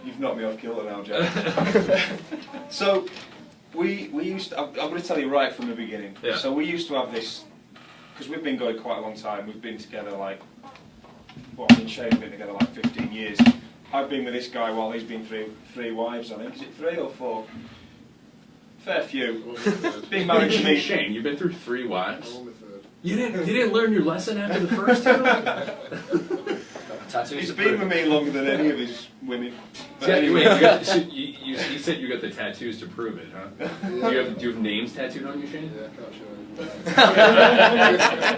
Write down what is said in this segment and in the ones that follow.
You've knocked me off kilter now, Jack. So, we used to, I'm going to tell you right from the beginning. Yeah. So we used to have this, because we've been going quite a long time, we've been together like, well, me and Shane have been together like 15 years. I've been with this guy while he's been through 3 wives, I think. Is it 3 or 4? Fair few. Being married to me. Shane, you've been through 3 wives? I'm on the 3rd. You didn't learn your lesson after the first 2? He's been with me longer than any of his women. But anyway. You said you got the tattoos to prove it, huh? Yeah. Do you have names tattooed on you, Shane? Yeah, I can't show you.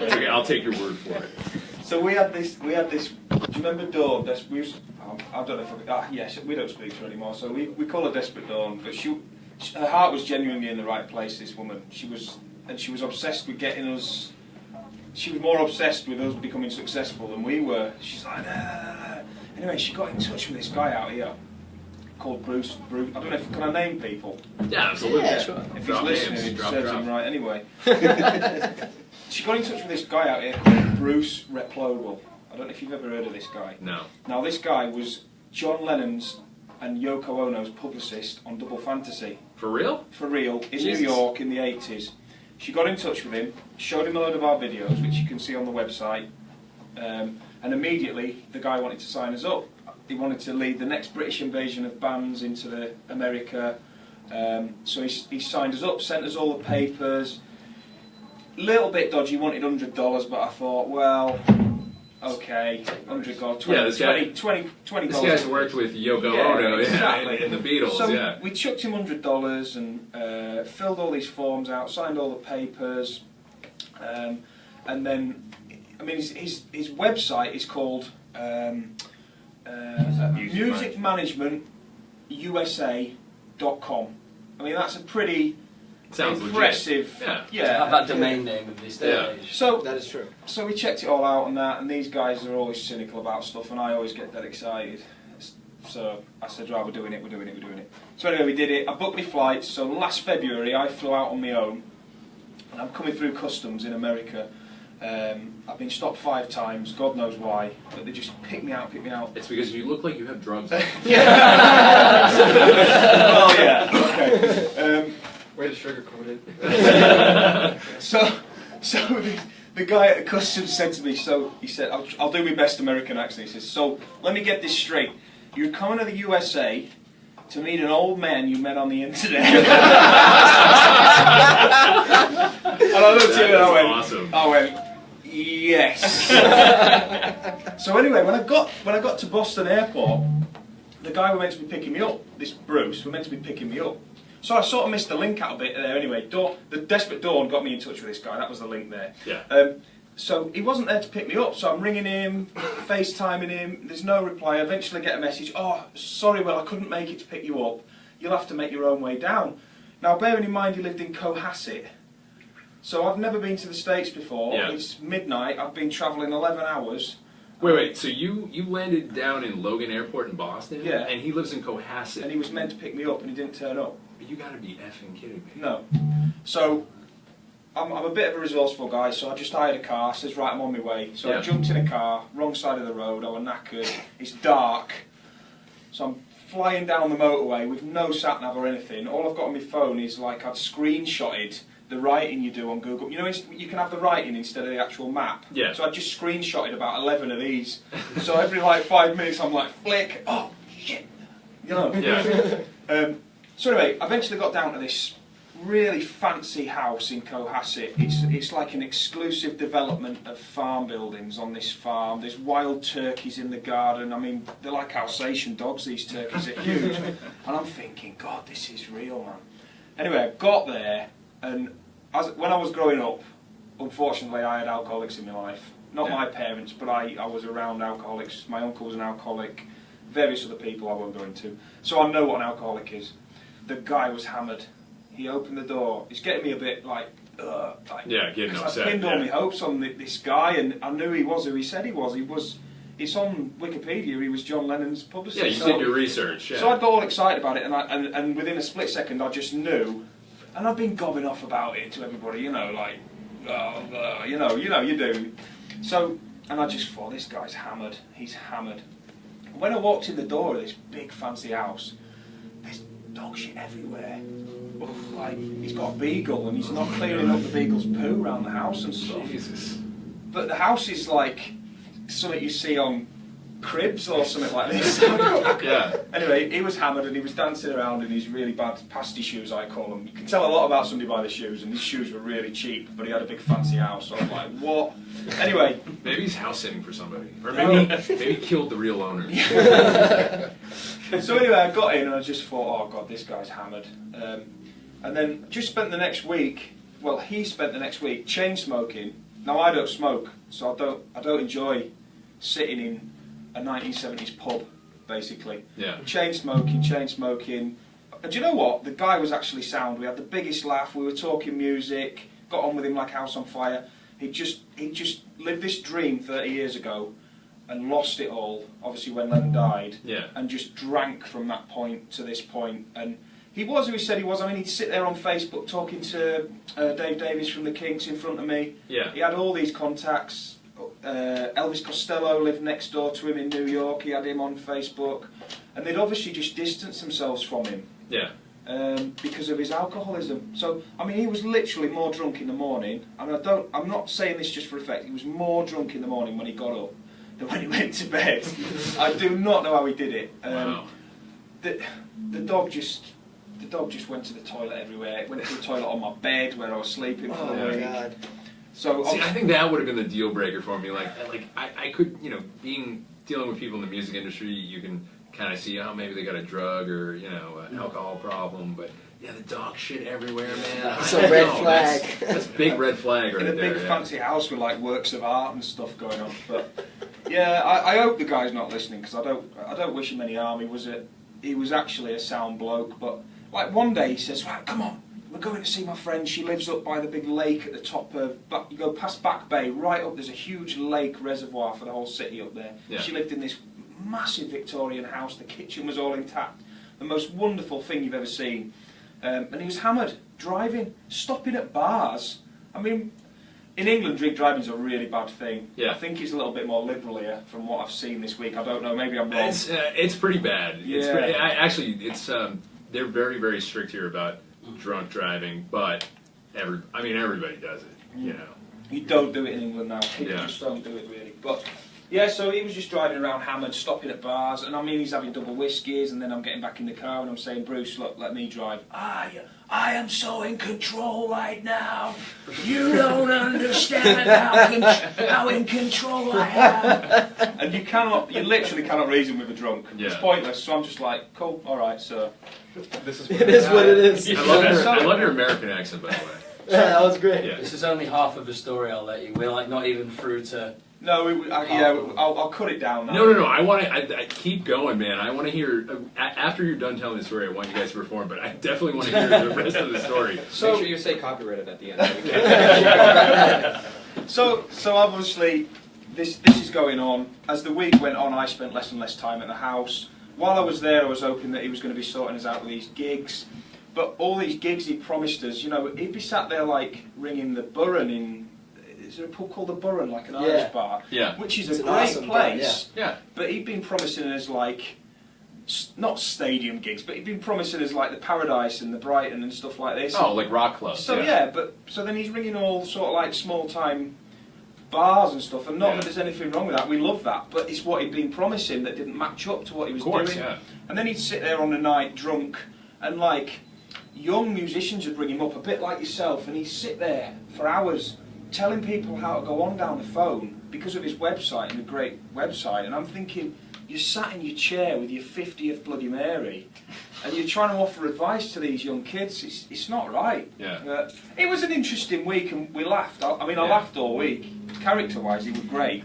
It's okay, I'll take your word for it. So we had this. Do you remember Dawn? I don't know if yes, we don't speak to her anymore. So we call her Desperate Dawn, but her heart was genuinely in the right place. This woman, she was obsessed with getting us. She was more obsessed with us becoming successful than we were. She's like, nah. Anyway, she got in touch with this guy out here called Bruce. I don't know if can I name people. Yeah, absolutely. Yeah. Sure. If Drop he's listening, names, it serves drop. him right anyway. She got in touch with this guy out here called Bruce Replogle. I don't know if you've ever heard of this guy. No. Now, this guy was John Lennon's and Yoko Ono's publicist on Double Fantasy. For real? For real, in Jesus. New York in the 80s. She got in touch with him, showed him a load of our videos, which you can see on the website, and immediately the guy wanted to sign us up. He wanted to lead the next British invasion of bands into America, so he signed us up, sent us all the papers. Little bit dodgy, wanted $100, but I thought, well, okay, $100, $20. This guy's worked with Yoko Ono, exactly. and the Beatles, so we chucked him $100 and filled all these forms out, signed all the papers, and then, I mean, his website is called musicmanagementusa.com. I mean, that's a pretty impressive. Yeah. Have that domain name of this day and age. So That is true. So we checked it all out and that, and these guys are always cynical about stuff, and I always get dead excited. So I said, right, we're doing it. So anyway, we did it. I booked my flights. So last February, I flew out on my own, and I'm coming through customs in America. I've been stopped 5 times, God knows why, but they just pick me out. It's because you look like you have drugs. Well, yeah, okay. Way to sugarcoat it. So the guy at the customs said to me, he said, I'll do my best American accent. He says, so let me get this straight. You're coming to the USA to meet an old man you met on the internet. And I looked at him and Awesome. I went, yes. So anyway, when I got to Boston Airport, the guy who meant to be picking me up, this Bruce, who meant to be picking me up. So I sort of missed the link out a bit there anyway. The Desperate Dawn got me in touch with this guy, that was the link there. Yeah. So he wasn't there to pick me up, so I'm ringing him, FaceTiming him, there's no reply. I eventually get a message, oh, sorry, well, I couldn't make it to pick you up. You'll have to make your own way down. Now, bearing in mind he lived in Cohasset, so I've never been to the States before. Yeah. It's midnight, I've been travelling 11 hours. Wait, so you landed down in Logan Airport in Boston? Yeah. And he lives in Cohasset? And he was meant to pick me up and he didn't turn up. You gotta be effing kidding me. No. So, I'm a bit of a resourceful guy, so I just hired a car, says right, I'm on my way. So I jumped in a car, wrong side of the road, I was knackered, it's dark. So I'm flying down the motorway with no sat-nav or anything. All I've got on my phone is like I'd screenshotted the writing you do on Google. You know, you can have the writing instead of the actual map. Yeah. So I just screenshotted about 11 of these. So every like 5 minutes I'm like, flick, oh shit, you know. Yeah. So anyway, I eventually got down to this really fancy house in Cohasset. It's like an exclusive development of farm buildings on this farm. There's wild turkeys in the garden. I mean, they're like Alsatian dogs, these turkeys are huge. And I'm thinking, God, this is real, man. Anyway, I got there, and when I was growing up, unfortunately I had alcoholics in my life. Not my parents, but I was around alcoholics. My uncle was an alcoholic, various other people I won't go into. So I know what an alcoholic is. The guy was hammered. He opened the door. It's getting me a bit like getting upset. I pinned all my hopes on this guy, and I knew he was who he said he was. It's on Wikipedia. He was John Lennon's publicist. Yeah, you did your research. Yeah. So I got all excited about it, and within a split second, I just knew. And I've been gobbing off about it to everybody, you know, like, you do. So And I just thought, this guy's hammered. He's hammered. And when I walked in the door of this big fancy house, there's dog shit everywhere. Like, he's got a beagle and he's not clearing up the beagle's poo around the house and stuff. Jesus. But the house is like something you see on Cribs or something like this. Yeah. Anyway, he was hammered and he was dancing around in his really bad pasty shoes, I call them. You can tell a lot about somebody by the shoes, and his shoes were really cheap, but he had a big fancy house, so I was like, what? Anyway. Maybe he's house sitting for somebody. Or maybe he killed the real owner. So anyway, I got in and I just thought, oh God, this guy's hammered. And then just spent the next week, well, he spent the next week chain smoking. Now I don't smoke, so I don't enjoy sitting in a 1970s pub, basically. Yeah. Chain smoking. And do you know what? The guy was actually sound. We had the biggest laugh. We were talking music. Got on with him like house on fire. He just lived this dream 30 years ago, and lost it all. Obviously, when Lennon died. Yeah. And just drank from that point to this point. And he was who he said he was. I mean, he'd sit there on Facebook talking to Dave Davies from the Kinks in front of me. Yeah. He had all these contacts. Elvis Costello lived next door to him in New York. He had him on Facebook, and they'd obviously just distanced themselves from him. Yeah. Because of his alcoholism. So I mean, he was literally more drunk in the morning, and I'm not saying this just for effect. He was more drunk in the morning when he got up than when he went to bed. I do not know how he did it. Wow. The dog just went to the toilet everywhere. It went to the toilet on my bed where I was sleeping for a week. God. So see, I think that would have been the deal breaker for me. I could, you know, dealing with people in the music industry, you can kind of see how maybe they got a drug or, you know, an alcohol problem, but yeah, the dog shit everywhere, man. That's a red flag. That's big red flag right in a there. big fancy house with like works of art and stuff going on. But yeah, I hope the guy's not listening, because I don't wish him any harm. He was actually a sound bloke, but like one day he says, right, come on, we're going to see my friend. She lives up by the big lake at the top of, you go past Back Bay, right up, there's a huge lake reservoir for the whole city up there. Yeah. She lived in this massive Victorian house, the kitchen was all intact, the most wonderful thing you've ever seen. And he was hammered, driving, stopping at bars. I mean, in England, drink driving is a really bad thing. Yeah. I think it's a little bit more liberal here from what I've seen this week. I don't know, maybe I'm wrong. It's pretty bad. Yeah. They're very, very strict here about drunk driving, but everybody does it, you know. You don't do it in England now. People Yeah. just don't do it really. But yeah, so he was just driving around hammered, stopping at bars, and I mean, he's having double whiskies, and then I'm getting back in the car and I'm saying, Bruce, look, let me drive. I am so in control right now. You don't understand how in control I am. And you literally cannot reason with a drunk. Yeah. It's pointless. So I'm just like, cool, all right, so. This is It is what it is. I love your American accent, by the way. Yeah, that was great. Yeah. This is only half of the story, I'll let you. We're like not even through to... No, I'll cut it down now. No. I keep going, man. I want to hear after you're done telling the story. I want you guys to perform, but I definitely want to hear the rest of the story. So, make sure you say copyrighted at the end. so obviously this is going on. As the week went on, I spent less and less time at the house. While I was there, I was hoping that he was going to be sorting us out with these gigs. But all these gigs he promised us, you know, he'd be sat there like ringing the Burren in. Is there a pub called the Burren, like an Irish bar? Yeah. Which is It's a an great awesome bar, place. Yeah. But he'd been promising us like, not stadium gigs, but he'd been promising us like the Paradise and the Brighton and stuff like this. Oh, like rock clubs. So yeah, so then he's ringing all sort of like small time bars and stuff, and not that there's anything wrong with that. We love that, but it's what he'd been promising that didn't match up to what he was doing. Yeah. And then he'd sit there on the night drunk, and like young musicians would ring him up, a bit like yourself, and he'd sit there for hours telling people how to go on down the phone because of his website and the great website. And I'm thinking, you're sat in your chair with your 50th Bloody Mary, and you're trying to offer advice to these young kids. It's not right. Yeah. It was an interesting week, and we laughed. I laughed all week. Character-wise, he was great,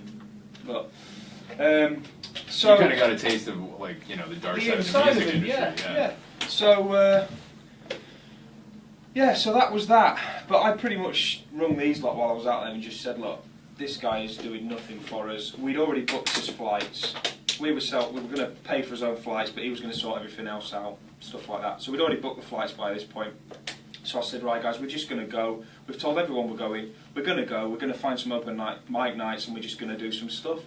but so you kind of got a taste of like, you know, the dark side of the music industry. Yeah. So that was that. But I pretty much rung these lot while I was out there and just said, look, this guy is doing nothing for us. We'd already booked his flights. We were going to pay for his own flights, but he was going to sort everything else out, stuff like that. So we'd already booked the flights by this point. So I said, right guys, we're just going to go. We've told everyone we're going. We're going to go. We're going to find some open mic nights, and we're just going to do some stuff.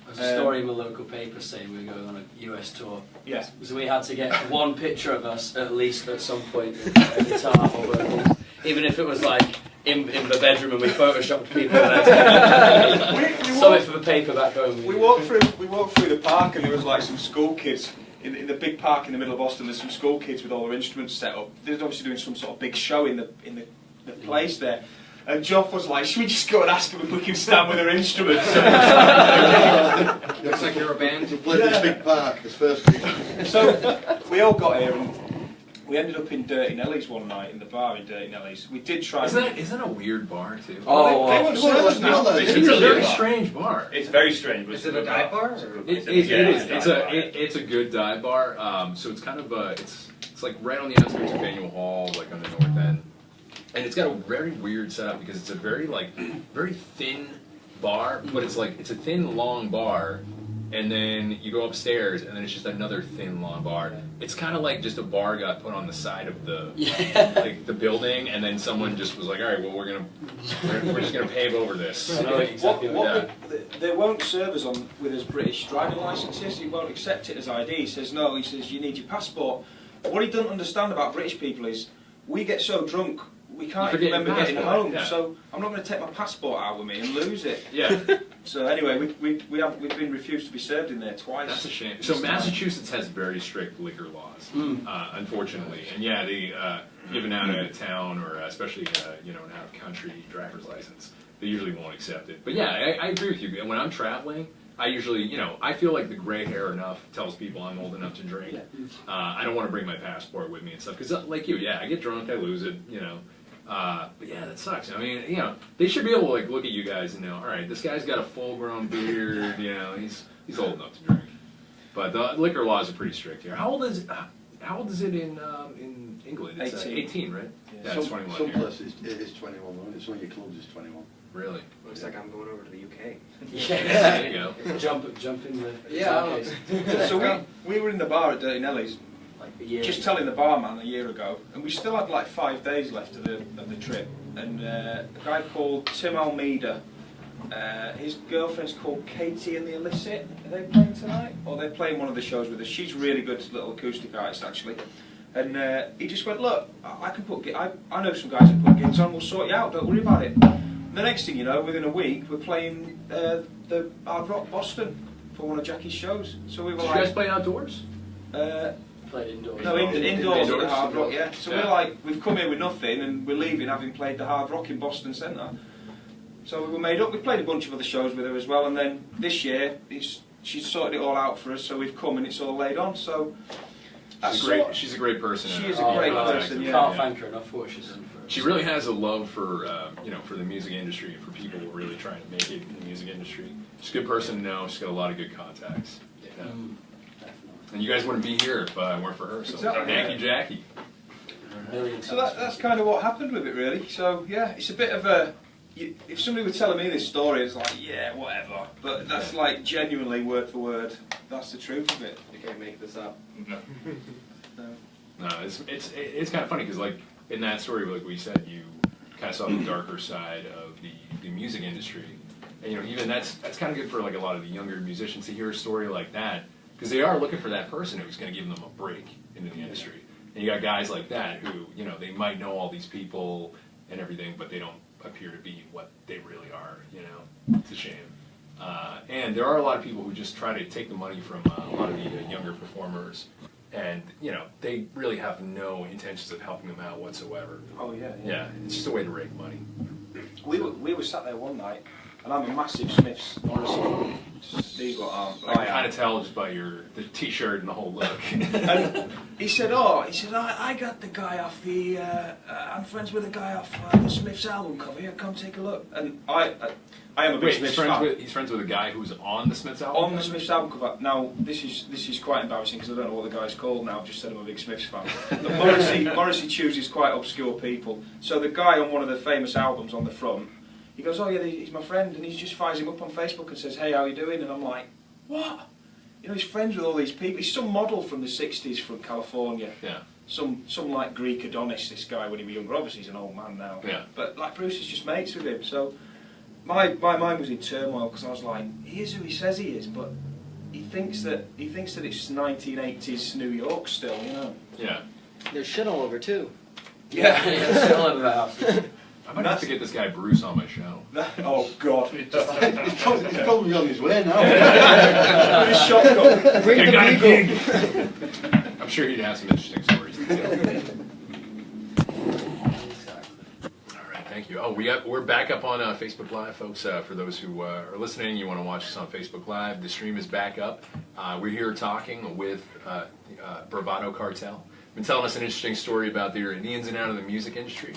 There's a story in the local paper saying we were going on a US tour. Yeah. So we had to get one picture of us at least at some point with a guitar or vocals. Even if it was like in the bedroom and we photoshopped people there. Saw it for the paper back home. We walked through the park, and there was like some school kids in the big park in the middle of Boston. There's some school kids with all their instruments set up. They're obviously doing some sort of big show in the place there. And Joff was like, should we just go and ask them if we can stand with their instruments? Looks like you're a band. We played this big park, this first week. So we all got here, and we ended up in Dirty Nelly's one night, in the bar in Dirty Nelly's. We did try. Isn't that a weird bar too? Oh, they won't serve us now. It's a very strange bar. It's very strange. Is it a dive bar? It is. It's a good dive bar. So it's kind of it's like right on the outskirts of Faneuil Hall, like on the north end. And it's got a very weird setup because it's a very thin bar, but it's a thin long bar, and then you go upstairs and then it's just another thin long bar. It's kind of like just a bar got put on the side of the the building, and then someone just was like, all right, well we're just gonna pave over this. I know exactly They won't serve us with his British driving licences. He won't accept it as ID. He says no. He says you need your passport. What he doesn't understand about British people is we get so drunk we can't even remember getting home. Yeah. So I'm not going to take my passport out with me and lose it. Yeah. So anyway, we've been refused to be served in there twice. That's a shame. So Massachusetts has very strict liquor laws, unfortunately, and yeah, they given out out of town or especially an out of country driver's license, they usually won't accept it. But yeah, I agree with you. When I'm traveling, I usually, I feel like the gray hair enough tells people I'm old enough to drink. I don't want to bring my passport with me and stuff because, like you, I get drunk, I lose it, But yeah, that sucks. I mean, they should be able to look at you guys and know, all right, this guy's got a full-grown beard. He's old enough to drink. But the liquor laws are pretty strict here. How old is it in England? It's 18, right? Yeah, it's 21 Some here. places it is 21, right? It's when your clubs is 21. Really? Looks like I'm going over to the UK. There you go. Jump in the Yeah. So we were in the bar at Dirty Nelly's, just telling the barman a year ago, and we still had like 5 days left of the trip. And a guy called Tim Almeida, his girlfriend's called Katie and the Illicit. Are they playing tonight? Or they're playing one of the shows with us. She's really good little acoustic artist actually. And he just went, look, I know some guys that put gigs on. We'll sort you out. Don't worry about it. The next thing you know, within a week, we're playing the Hard Rock Boston for one of Jackie's shows. So we were Did you guys play outdoors? Played indoors. No, indoors at the Hard Rock, Indoors. yeah. So we're like, we've come here with nothing and we're leaving having played the Hard Rock in Boston Centre. So we were made up. We played a bunch of other shows with her as well, and then this year she's sorted it all out for us. So we've come and it's all laid on. So She's a great person. She is a great person. Yeah. Can't thank her enough for what she's done for us. She really has a love for for the music industry and for people who are really trying to make it in the music industry. She's a good person to know. She's got a lot of good contacts. Yeah. And you guys wouldn't be here if it weren't for her. So thank you, Jackie. So that's kind of what happened with it, really. So yeah, it's a bit of a. If somebody were telling me this story, it's like, yeah, whatever. But that's like genuinely word for word. That's the truth of it. You can't make this up. No, it's kind of funny because in that story, like we said, you kind of saw the darker side of the music industry, and even that's kind of good for a lot of the younger musicians to hear a story like that because they are looking for that person who's going to give them a break into the industry. And you got guys like that who they might know all these people and everything, but they don't appear to be what they really are. It's a shame. And there are a lot of people who just try to take the money from a lot of the younger performers, and they really have no intentions of helping them out whatsoever. Oh yeah. Yeah, it's just a way to rake money. We were sat there one night, and I'm a massive Smiths Morrissey. These lot aren't. I can kind of tell just by the t-shirt and the whole look. And he said, I got the guy off the. I'm friends with the guy off the Smiths album cover. Here, come take a look. And I am a big Smiths fan. He's friends with a guy who's on the Smiths album. On the Smiths album cover. Now this is quite embarrassing because I don't know what the guy's called now. I've just said I'm a big Smiths fan. But Morrissey chooses quite obscure people. So the guy on one of the famous albums on the front. He goes, oh yeah, he's my friend, and he just fires him up on Facebook and says, hey, how you doing? And I'm like, what? He's friends with all these people. He's some model from the 60s from California. Yeah. some like Greek Adonis, this guy when he was younger. Obviously he's an old man now. Yeah. But like Bruce is just mates with him. So my mind was in turmoil because I was like, he is who he says he is, but he thinks that it's 1980s New York still, you know. Yeah. There's shit all over too. Yeah, it's all over the house. I might have to get this guy Bruce on my show. Oh God! He's probably on his way now. With his shotgun. Bring the got a beagle. gig. I'm sure he'd have some interesting stories to tell. All right, thank you. Oh, we're back up on Facebook Live, folks. For those who are listening, you want to watch us on Facebook Live. The stream is back up. We're here talking with Bravado Cartel. Been telling us an interesting story about the ins and outs of the music industry.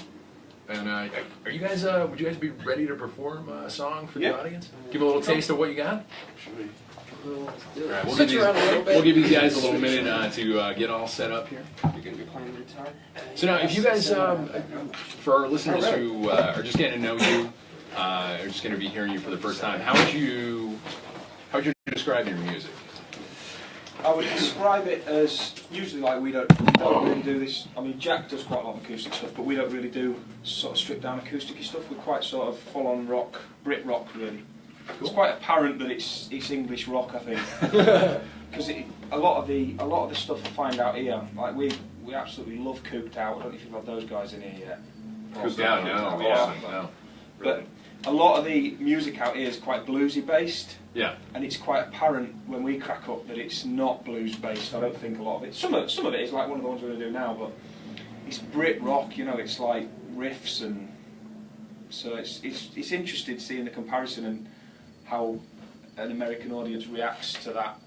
And are you guys? Would you guys be ready to perform a song for the audience? Give a little taste of what you got. All Right, We'll give you guys a little minute to get all set up here. You're going to be playing the guitar? So now, if you guys, for our listeners who are just getting to know you, are just going to be hearing you for the first time, how would you describe your music? I would describe it as usually like we don't really do this. I mean, Jack does quite a lot of acoustic stuff, but we don't really do sort of stripped down acoustic stuff. We're quite sort of full on rock, Brit rock really. Cool. It's quite apparent that it's English rock, I think, because a lot of the stuff I find out here, like we absolutely love Cooped Out. I don't know if you've had those guys in here yet. Cooped Out, no, no. But a lot of the music out here is quite bluesy based. Yeah. And it's quite apparent when we crack up that it's not blues based. I don't think a lot of it. Some of it is like one of the ones we're going to do now, but it's Brit rock. You know, it's like riffs, and so it's interesting seeing the comparison and how an American audience reacts to that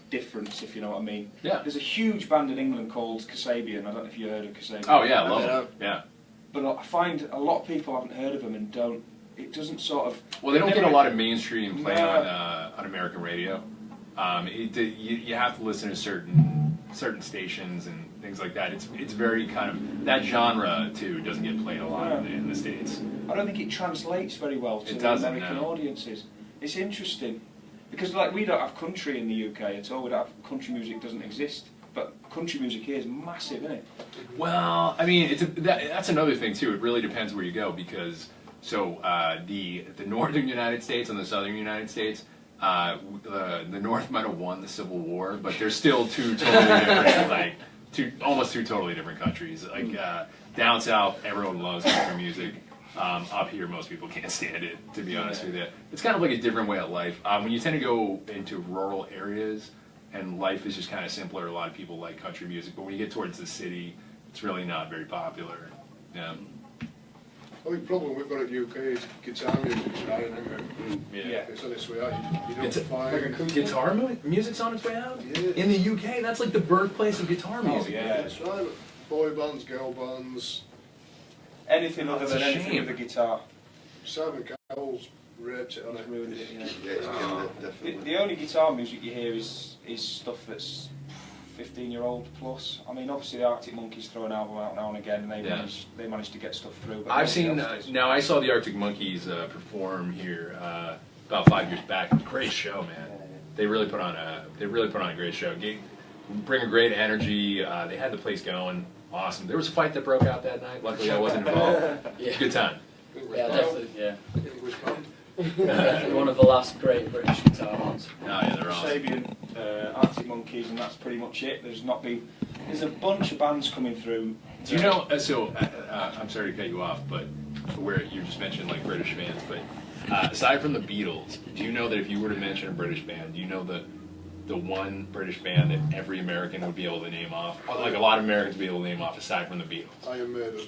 difference, if you know what I mean. Yeah. There's a huge band in England called Kasabian. I don't know if you heard of Kasabian. Oh yeah, I love them. Yeah. But I find a lot of people haven't heard of them and don't. It doesn't sort of. Well, they don't get a lot of mainstream play on American radio. You have to listen to certain stations and things like that. It's very kind of that genre too doesn't get played a lot in the States. I don't think it translates very well to the American audiences. It's interesting because like we don't have country in the UK at all. We don't have country music, doesn't exist. But country music here is massive, isn't it? Well, I mean, that's another thing too. It really depends where you go because. So the northern United States and the southern United States, the North might have won the Civil War, but they're still two totally different, almost two totally different countries. Like down south, everyone loves country music. Up here, most people can't stand it. To be honest with you, it's kind of like a different way of life. When you tend to go into rural areas and life is just kind of simpler, a lot of people like country music. But when you get towards the city, it's really not very popular. Yeah. I think the problem we've got at UK is guitar music's dying, isn't it? Yeah. It's on its way out. You don't find... Guitar music's on its way out? Yeah. In the UK, that's like the birthplace of guitar music. yeah. That's right. Boy bands, girl bands. Anything other That's than a anything shame. with a guitar. Simon Cowell's raped it on it. Ruined it, yeah. Yeah, it's killed it, definitely. The only guitar music you hear is stuff that's 15-year-old plus. I mean, obviously the Arctic Monkeys throw an album out now and again, and they manage to get stuff through. But I've seen. Now I saw the Arctic Monkeys perform here about 5 years back. Great show, man. They really put on a great show. Bring a great energy. They had the place going. Awesome. There was a fight that broke out that night. Luckily, I wasn't involved. Yeah. Good time. Yeah, definitely. Yeah. English band. Definitely one of the last great British guitar ones. Oh yeah, they're awesome. Sabian, Arctic Monkeys, and that's pretty much it. There's a bunch of bands coming through. Do you know? I'm sorry to cut you off, but where you just mentioned like British bands, but aside from the Beatles, do you know that if you were to mention a British band, do you know the one British band that every American would be able to name off? Like a lot of Americans would be able to name off aside from the Beatles. Iron Maiden.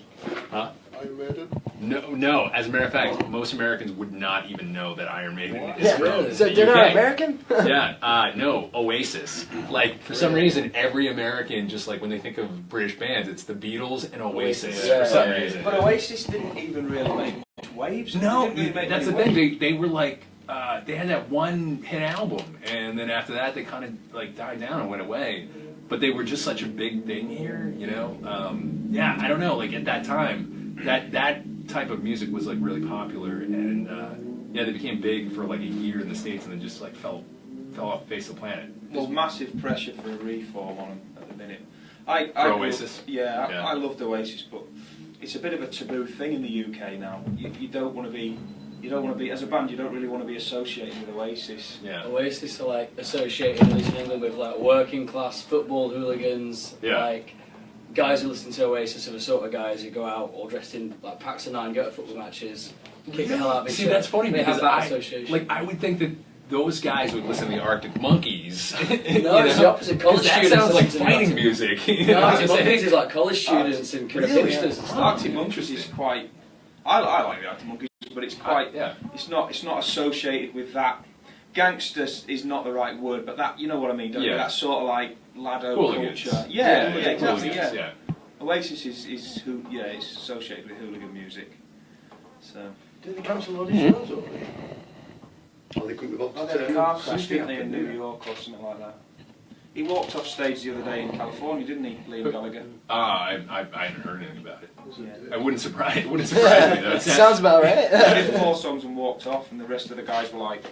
Huh? Iron Maiden. No. As a matter of fact, most Americans would not even know that Iron Maiden is from So the they're not UK. American? Yeah, no, Oasis. Like, for some reason, every American, just like when they think of British bands, it's the Beatles and Oasis for some reason. But Oasis didn't even really make much waves. No, They didn't really make that's the many thing. waves. They were like, they had that one hit album, and then after that, they kind of like died down and went away. But they were just such a big thing here, you know? Yeah, I don't know, like at that time, that type of music was like really popular, and yeah, they became big for like a year in the States and then just like fell off the face of the planet. There's massive pressure for a reform on them at the minute. For Oasis? Yeah, Yeah. I loved Oasis, but it's a bit of a taboo thing in the UK now. You don't want to be. You don't want to be, as a band, you don't really want to be associated with Oasis. Yeah. Oasis are like associated, at least in England, with like working class football hooligans. Yeah. Like guys who listen to Oasis are the sort of guys who go out all dressed in like packs of 9, go to football matches, kick the hell out of each See, other. that's funny They because have that association. like I would think that those guys would listen to the Arctic Monkeys. No, it's the opposite. College that students sounds like listen to fighting Arctic- music. You No, know what I'm Arctic Monkeys saying? is like college students and kind of hipsters and stuff. Arctic Monkeys is quite. I like the Arctic Monkeys, but it's quite. Yeah. It's not associated with that. Gangsters is not the right word, but that, you know what I mean, don't you? Yeah. That sort of like laddo Hooligans. culture. Yeah, exactly. Hooligans, Yeah. Oasis is who? Yeah, it's associated with hooligan music. So. Did they cancel all these shows over there? Oh, they couldn't be Oh, bothered they had a to car turn crash, something didn't they, in happened, New York or something like that? He walked off stage the other day in California, didn't he, Liam Gallagher? I hadn't heard anything about it. Yeah. It wouldn't surprise me. Though. Sounds about right. He did 4 songs and walked off, and the rest of the guys were like,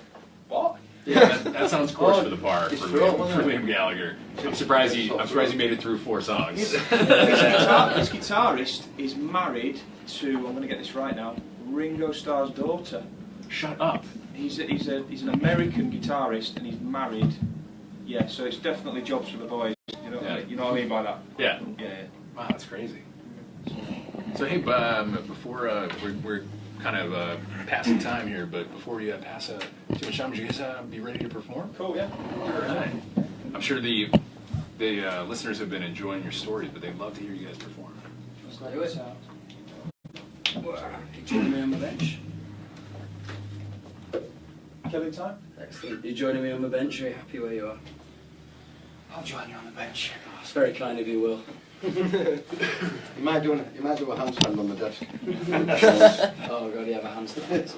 "What?" Yeah, that sounds coarse for the bar It's for throat, Liam Gallagher. I'm surprised he made it through 4 songs. His guitarist is married to, I'm going to get this right now, Ringo Starr's daughter. Shut up. He's an American guitarist, and he's married. Yeah, so it's definitely jobs for the boys. You know, you know what I mean by that? Yeah. Yeah. Wow, that's crazy. So hey, before we're kind of passing time here, but before we pass too much time, would you guys be ready to perform? Cool, yeah. All right. I'm sure the listeners have been enjoying your stories, but they'd love to hear you guys perform. Let's do it. You joining me on the bench? Killing time? Excellent. You joining me on the bench? Are you happy where you are? I'll join you on the bench. Oh, it's very kind of you, Will. You might do a handstand on the desk. Oh god, you have a handstand.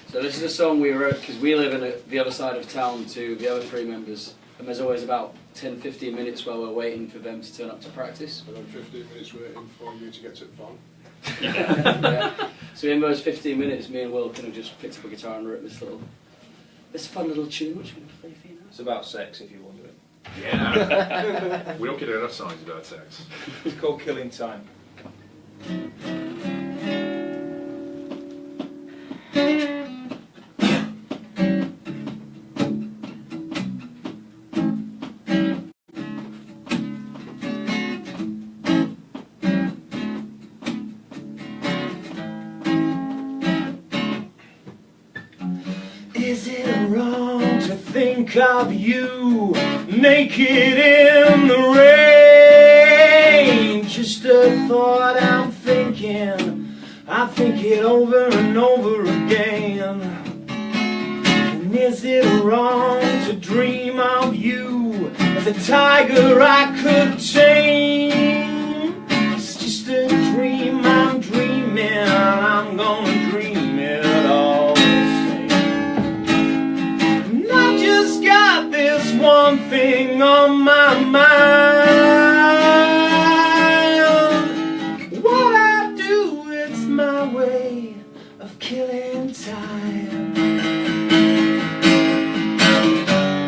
So this is a song we wrote because we live in the other side of town to the other 3 members, and there's always about 10-15 minutes while we're waiting for them to turn up to practice. And I'm 15 minutes waiting for you to get to the phone. Yeah. So in those 15 minutes, me and Will kind of just picked up a guitar and wrote this fun little tune which we're going to play for you now. It's about sex, if you're wondering. Yeah. We don't get enough songs about sex. It's called Killing Time. Is it wrong to think of you naked in the rain? Just a thought I'm thinking, I think it over and over again. And is it wrong to dream of you as a tiger I could tame? It's just a dream I'm dreaming, I'm gonna dream it all the same. And I just got this one thing on my mind. What I do, it's my way of killing time.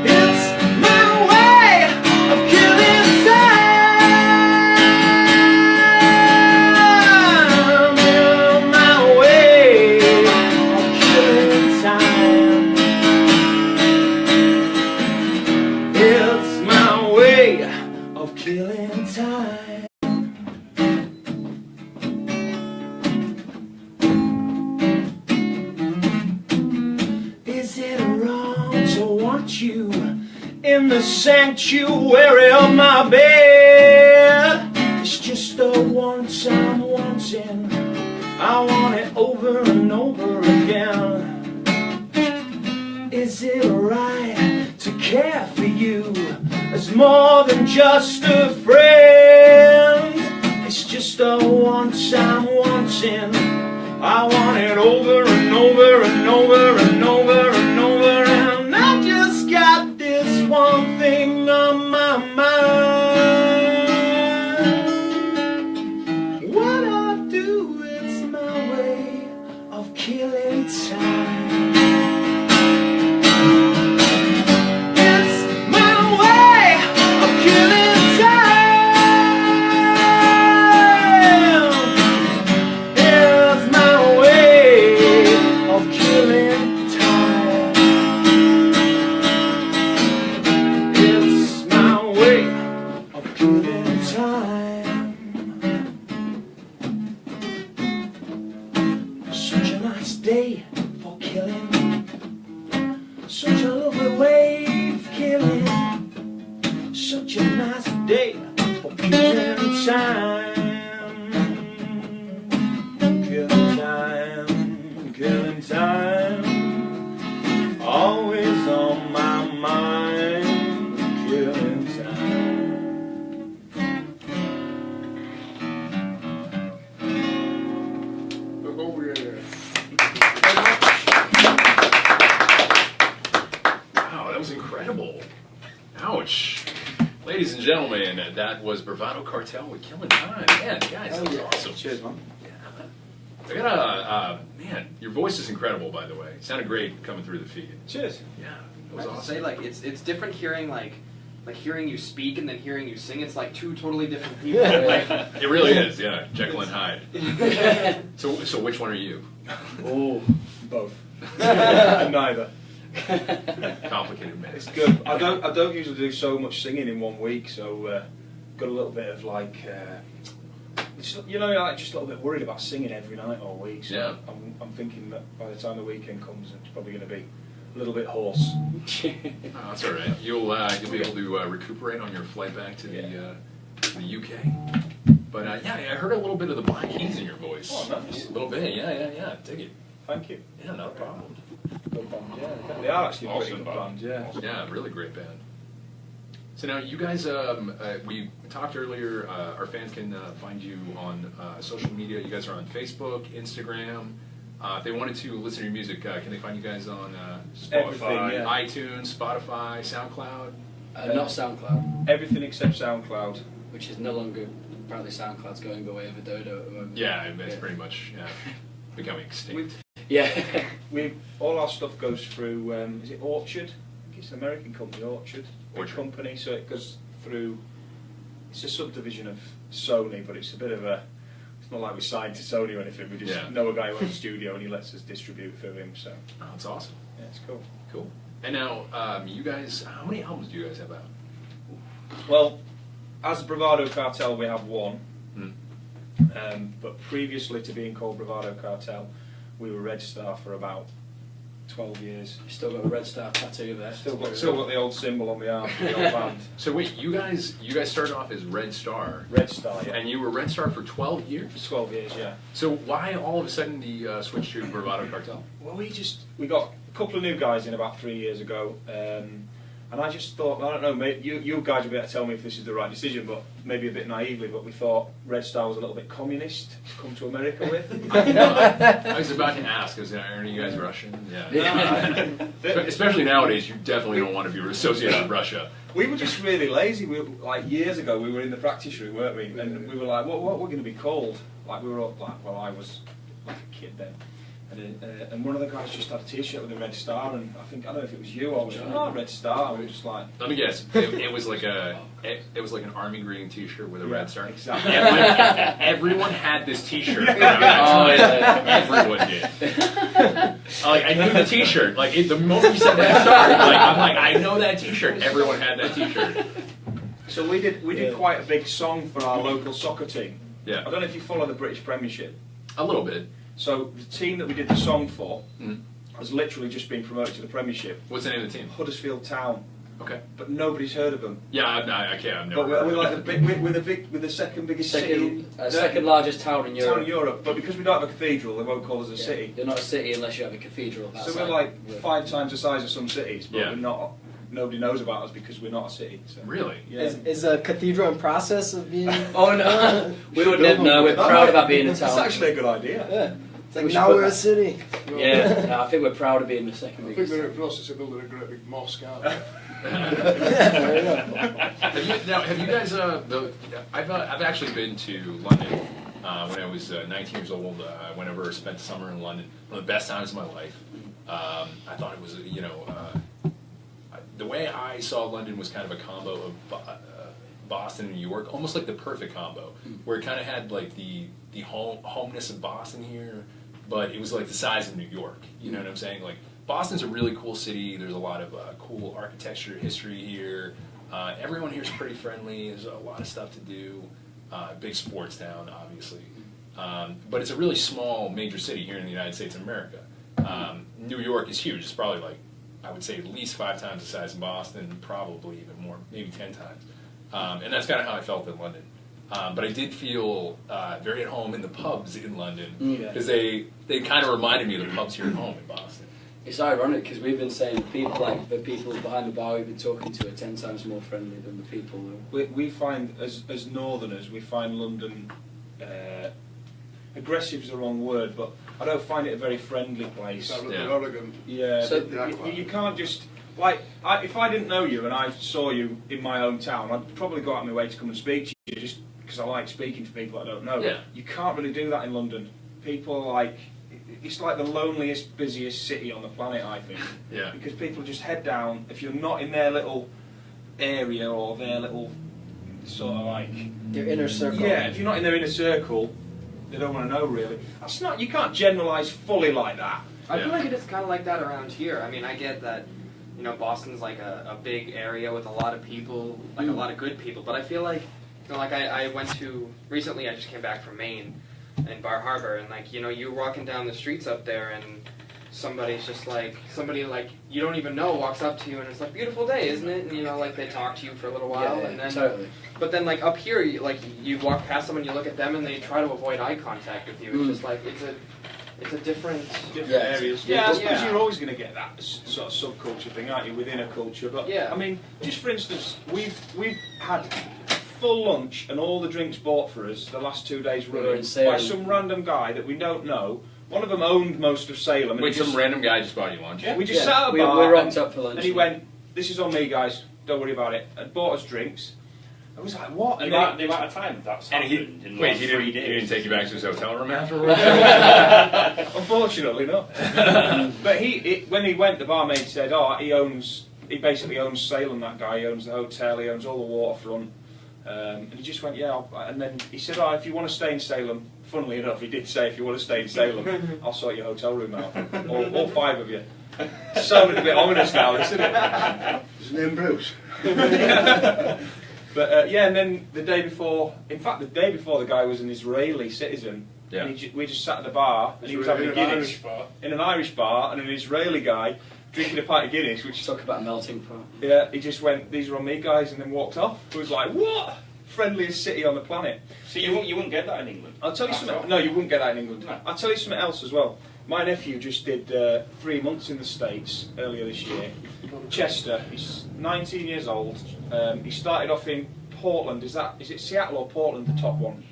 It's my way of killing time. Yeah, my way of killing time. It's my way of killing time. Is it wrong to want you in the sanctuary of my bed? It's just the once I'm wanting, I want it over and over again. Is it right to care for you as more than just a friend? It's just the once I'm wanting, I want it over and over and over and over and over. And I just got this one thing on my mind. What I do, it's my way of killing time. It's my way of killing time. Ow. Ouch. Ladies and gentlemen, that was Bravado Cartel with Killing Time. Man, guys, that was awesome. Cheers, man. I got man, your voice is incredible, by the way. It sounded great coming through the feed. Cheers. Yeah, it I was have to awesome. say, like, it's different hearing, like hearing you speak and then hearing you sing. It's like two totally different people. Like, It really is, yeah. Jekyll and Hyde. So which one are you? Oh, both. Neither. Complicated man. It's good. I don't usually do so much singing in 1 week, so got a little bit of like, like just a little bit worried about singing every night all week. So Yeah. I'm thinking that by the time the weekend comes, it's probably going to be a little bit hoarse. Oh, that's all right. You'll be able to recuperate on your flight back to the UK. But yeah, I heard a little bit of the Black Keys in your voice. Oh, nice. A little bit, yeah. Dig it. Thank you. Yeah, not a problem. Good band, yeah. They are actually a pretty Awesome good band, yeah. Yeah, really great band. So now you guys, we talked earlier, our fans can find you on social media. You guys are on Facebook, Instagram. If they wanted to listen to your music, can they find you guys on Everything, Spotify, yeah. iTunes, Spotify, SoundCloud? Not SoundCloud, Everything except SoundCloud. which is no longer, apparently SoundCloud's going away of a dodo at the moment. Yeah, it's pretty much becoming extinct. Yeah. All our stuff goes through, is it Orchard? I think it's an American company, Orchard. Big Orchard. company, so it goes through, it's a subdivision of Sony, but it's a bit of a, it's not like we signed to Sony or anything, we just know a guy who owns a studio and he lets us distribute through him, so. Oh, that's awesome. Yeah, it's cool. Cool. And now, you guys, how many albums do you guys have out? Well, as Bravado Cartel we have one, Hmm. but previously to being called Bravado Cartel, we were Red Star for about 12 years. Still got a red star tattoo there. Still got the old symbol on the arm for the old band. So wait, you guys started off as Red Star, Red Star, yeah. and you were Red Star for 12 years? For 12 years, yeah. So why all of a sudden the switch to Bravado Cartel? Well, we got a couple of new guys in about 3 years ago, and I just thought, I don't know, maybe you guys will be able to tell me if this is the right decision, but maybe a bit naively, but we thought Red Star was a little bit communist to come to America with. I was about to ask, are you guys Russian? Yeah. Especially nowadays, you definitely don't want to be associated with Russia. We were just really lazy. Like years ago, we were in the practice room, weren't we? And we were like, what we're going to be called? Like we were all like, well, I was like a kid then. And one of the guys just had a T-shirt with a Red Star, and I don't know if it was you or was like, oh, Red Star. We were just like, Let me guess. It was like an army green T-shirt with a red star. Exactly. Everyone had this T-shirt. Oh, yeah. Everyone did. Like I knew the T-shirt. Like the moment you said Red Star, I'm like I know that T-shirt. Everyone had that T-shirt. So we did quite a big song for our local soccer team. Yeah, I don't know if you follow the British Premiership. a little bit. So the team that we did the song for Mhm. has literally just been promoted to the Premiership. What's the name of the team? Huddersfield Town, Okay. but nobody's heard of them. Yeah, I can't. I've never. But we're like we're the second biggest city, Second largest town in Europe. town in Europe. But because we don't have a cathedral, they won't call us a city. You're not a city unless you have a cathedral. That's So we're like 5 times the size of some cities, but Yeah. we're not. Nobody knows about us because we're not a city. So. Really? Yeah. Is a cathedral in process of being? Oh no, we would never know. We're That proud might- about being a It's town. actually a good idea. Yeah. It's like We should now put we're a that- city. Yeah, no, I think we're proud of being the second I think biggest. they're in the process of building a great big mosque out there. Have you guys? I've actually been to London when I was 19 years old. Whenever I spent the summer in London, one of the best times of my life. I thought it was, the way I saw London was kind of a combo of Boston and New York, almost like the perfect combo, where it kind of had like the homeness of Boston here, but it was like the size of New York. You know what I'm saying? Like Boston's a really cool city. There's a lot of cool architecture, history here. Everyone here's pretty friendly. There's a lot of stuff to do. Big sports town, obviously. But it's a really small major city here in the United States of America. New York is huge. It's probably like, I would say, at least 5 times the size of Boston, probably even more, maybe 10 times. And that's kind of how I felt in London. But I did feel very at home in the pubs in London, because they kind of reminded me of the pubs here at home in Boston. It's ironic because we've been saying the people behind the bar we've been talking to are 10 times more friendly than the people who... We find, as northerners, we find London, aggressive is the wrong word, but I don't find it a very friendly place. They're arrogant. Yeah, So- you can't just, like, if I didn't know you and I saw you in my hometown, I'd probably go out of my way to come and speak to you just because I like speaking to people I don't know. Yeah. You can't really do that in London. People are like, it's like the loneliest, busiest city on the planet, I think. Yeah. Because people just head down. If you're not in their little area or their little sort of like Your inner circle. yeah, if you're not in their inner circle, they don't want to know really. That's not. You can't generalise fully like that. I Yeah. feel like it is kind of like that around here. I mean, I get that, you know, Boston's like a big area with a lot of people, like a lot of good people. But I feel like, you know, like I went to recently. I just came back from Maine, in Bar Harbor, and like, you know, you're walking down the streets up there, and somebody's just like, somebody like you don't even know walks up to you, and it's like, beautiful day, isn't it? And you know, like they talk to you for a little while, Yeah, and then. totally. But then, like up here, you walk past someone, you look at them, and they try to avoid eye contact with you. It's just like it's a different Different areas. yeah, I suppose yeah. you're always going to get that sort of subculture thing, aren't you, within a culture? But Yeah. I mean, just for instance, we've had full lunch and all the drinks bought for us the last 2 days We were running in Salem. by some random guy that we don't know. One of them owned most of Salem. And Wait, he some just, random guy just bought you lunch? we just Yeah, sat at a we bar rocked up for lunch. and he went, "This is on me, guys. Don't worry about it." And bought us drinks. I was like, "What?" The And amount of time that's And happened in the wait, last he 3 didn't, days. he didn't take you back to his hotel room afterwards? Unfortunately not. But when he went, the barmaid said, "Oh, he basically owns Salem, that guy. He owns the hotel, he owns all the waterfront." And he just went, "Yeah." And then he said, "Oh, if you want to stay in Salem," funnily enough, he did say, "If you want to stay in Salem, I'll sort your hotel room out. All 5 of you." Sounded a bit ominous now, isn't it? His name Bruce. But yeah, and then the day before, in fact, the day before, the guy was an Israeli citizen. Yeah. And we just sat at the bar, and he was having a an Guinness Irish bar. in an Irish bar, and an Israeli guy drinking a pint of Guinness, which Talk about a melting pot. yeah, he just went, "These are on me, guys," and then walked off. It was like, what? Friendliest city on the planet. So you wouldn't get that in England. I'll tell you That's something. all. No, you wouldn't get that in England. No. I'll tell you something else as well. My nephew just did 3 months in the States earlier this year. Chester. He's 19 years old. He started off in Portland. Is it Seattle or Portland, the top one?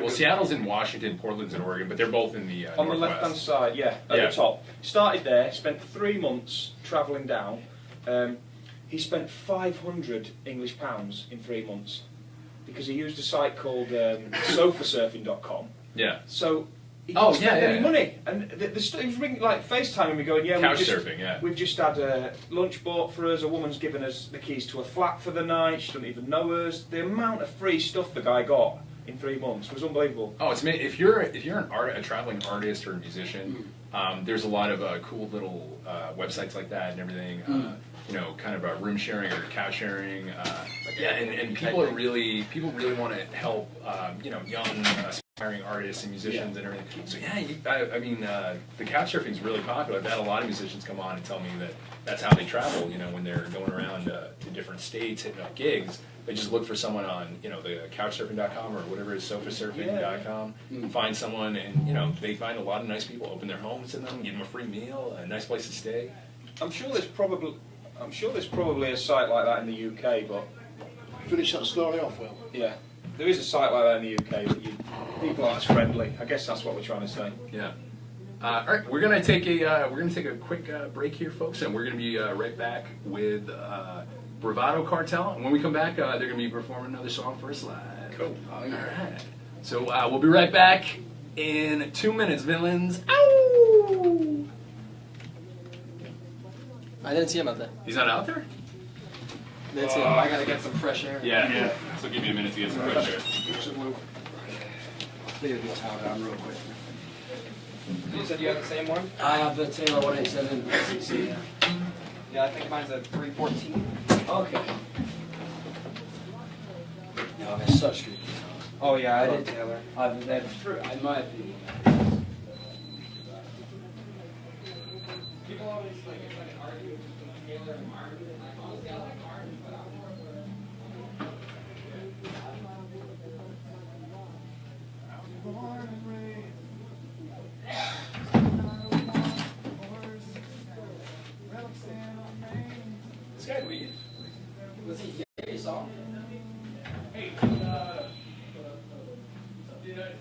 Seattle's in Washington, Portland's in Oregon, but they're both in the On the Northwest. left-hand side, yeah, at Yeah. the top. Started there, spent 3 months travelling down. He spent 500 English pounds in 3 months because he used a site called sofasurfing.com. Yeah. So he Oh, didn't spend yeah, any yeah. money. And he was ringing, like FaceTiming me going, "Yeah, Couch surfing, we've just had a lunch bought for us. A woman's given us the keys to a flat for the night. She doesn't even know us." The amount of free stuff the guy got in 3 months was unbelievable. Oh, it's if you're a traveling artist or a musician, there's a lot of cool little websites like that and everything. You know, kind of room sharing or couch sharing. Yeah, and people really want to help. You know, young aspiring artists and musicians and everything. So yeah, I mean, the couch surfing is really popular. I've had a lot of musicians come on and tell me that that's how they travel. You know, when they're going around to different states hitting up gigs. They just look for someone on, you know, the couchsurfing.com or whatever it is, sofasurfing.com, find someone, and, you know, they find a lot of nice people, open their homes to them, give them a free meal, a nice place to stay. I'm sure there's probably a site like that in the UK, but Finish that story off, Will. yeah, there is a site like that in the UK, but people aren't as friendly. I guess that's what we're trying to say. Yeah. All right, we're gonna take a quick break here, folks, and we're gonna be right back with Bravado Cartel. And when we come back, they're gonna be performing another song for us live. Cool. All right. So we'll be right back in 2 minutes, Villens. Ow! I didn't see him out there. He's not out there? Didn't see him. I gotta get some fresh air. Yeah. So give me a minute to get some fresh air. Clear the guitar down real quick. You said you have the same one? I have the Taylor 187 SEC. Yeah, I think mine's a 314. Okay. No, they're such good guitars. Oh yeah, I love did Taylor. In my opinion. People always argue between Taylor and Martin. Honestly, I like Martin, but I'm more of a... This guy leave. Was he your song? Hey, did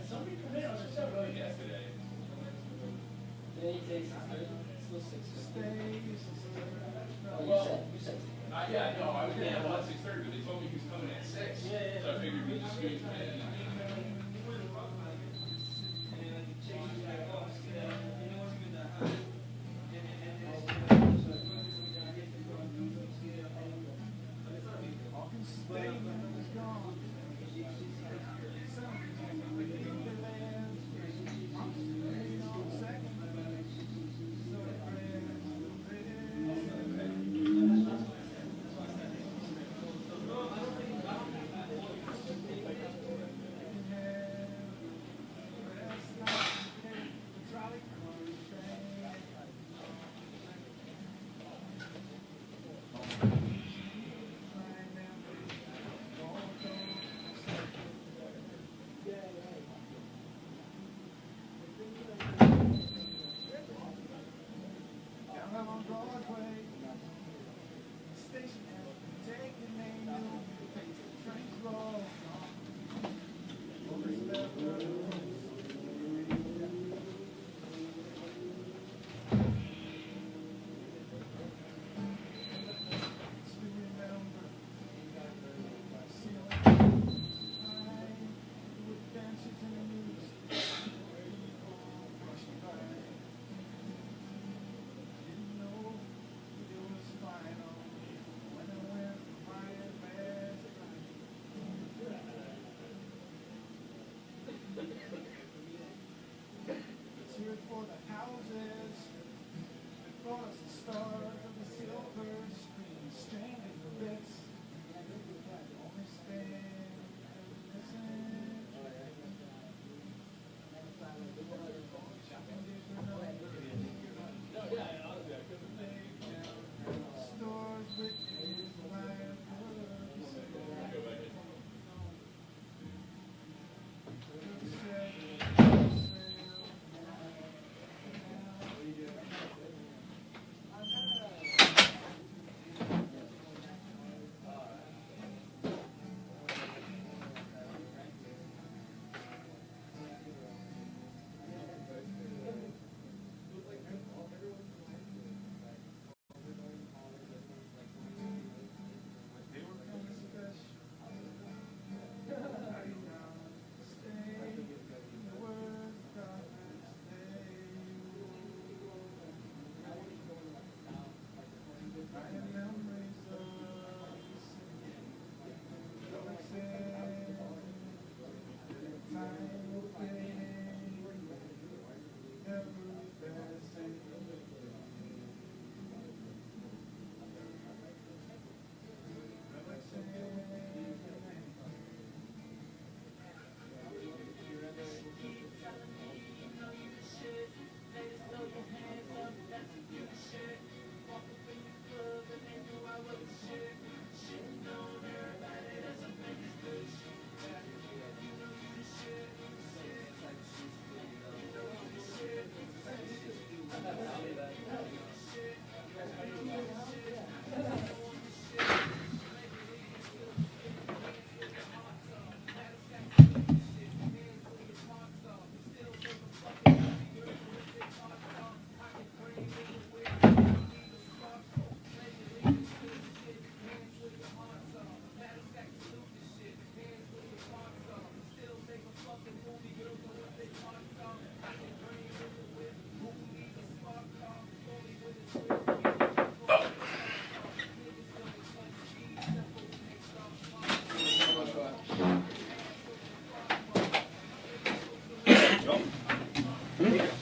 somebody come in? I was just yesterday. Did he take his Yeah, no, I was going to at 6:30, but they told me he was coming at 6. So I figured we'd just squeeze him in.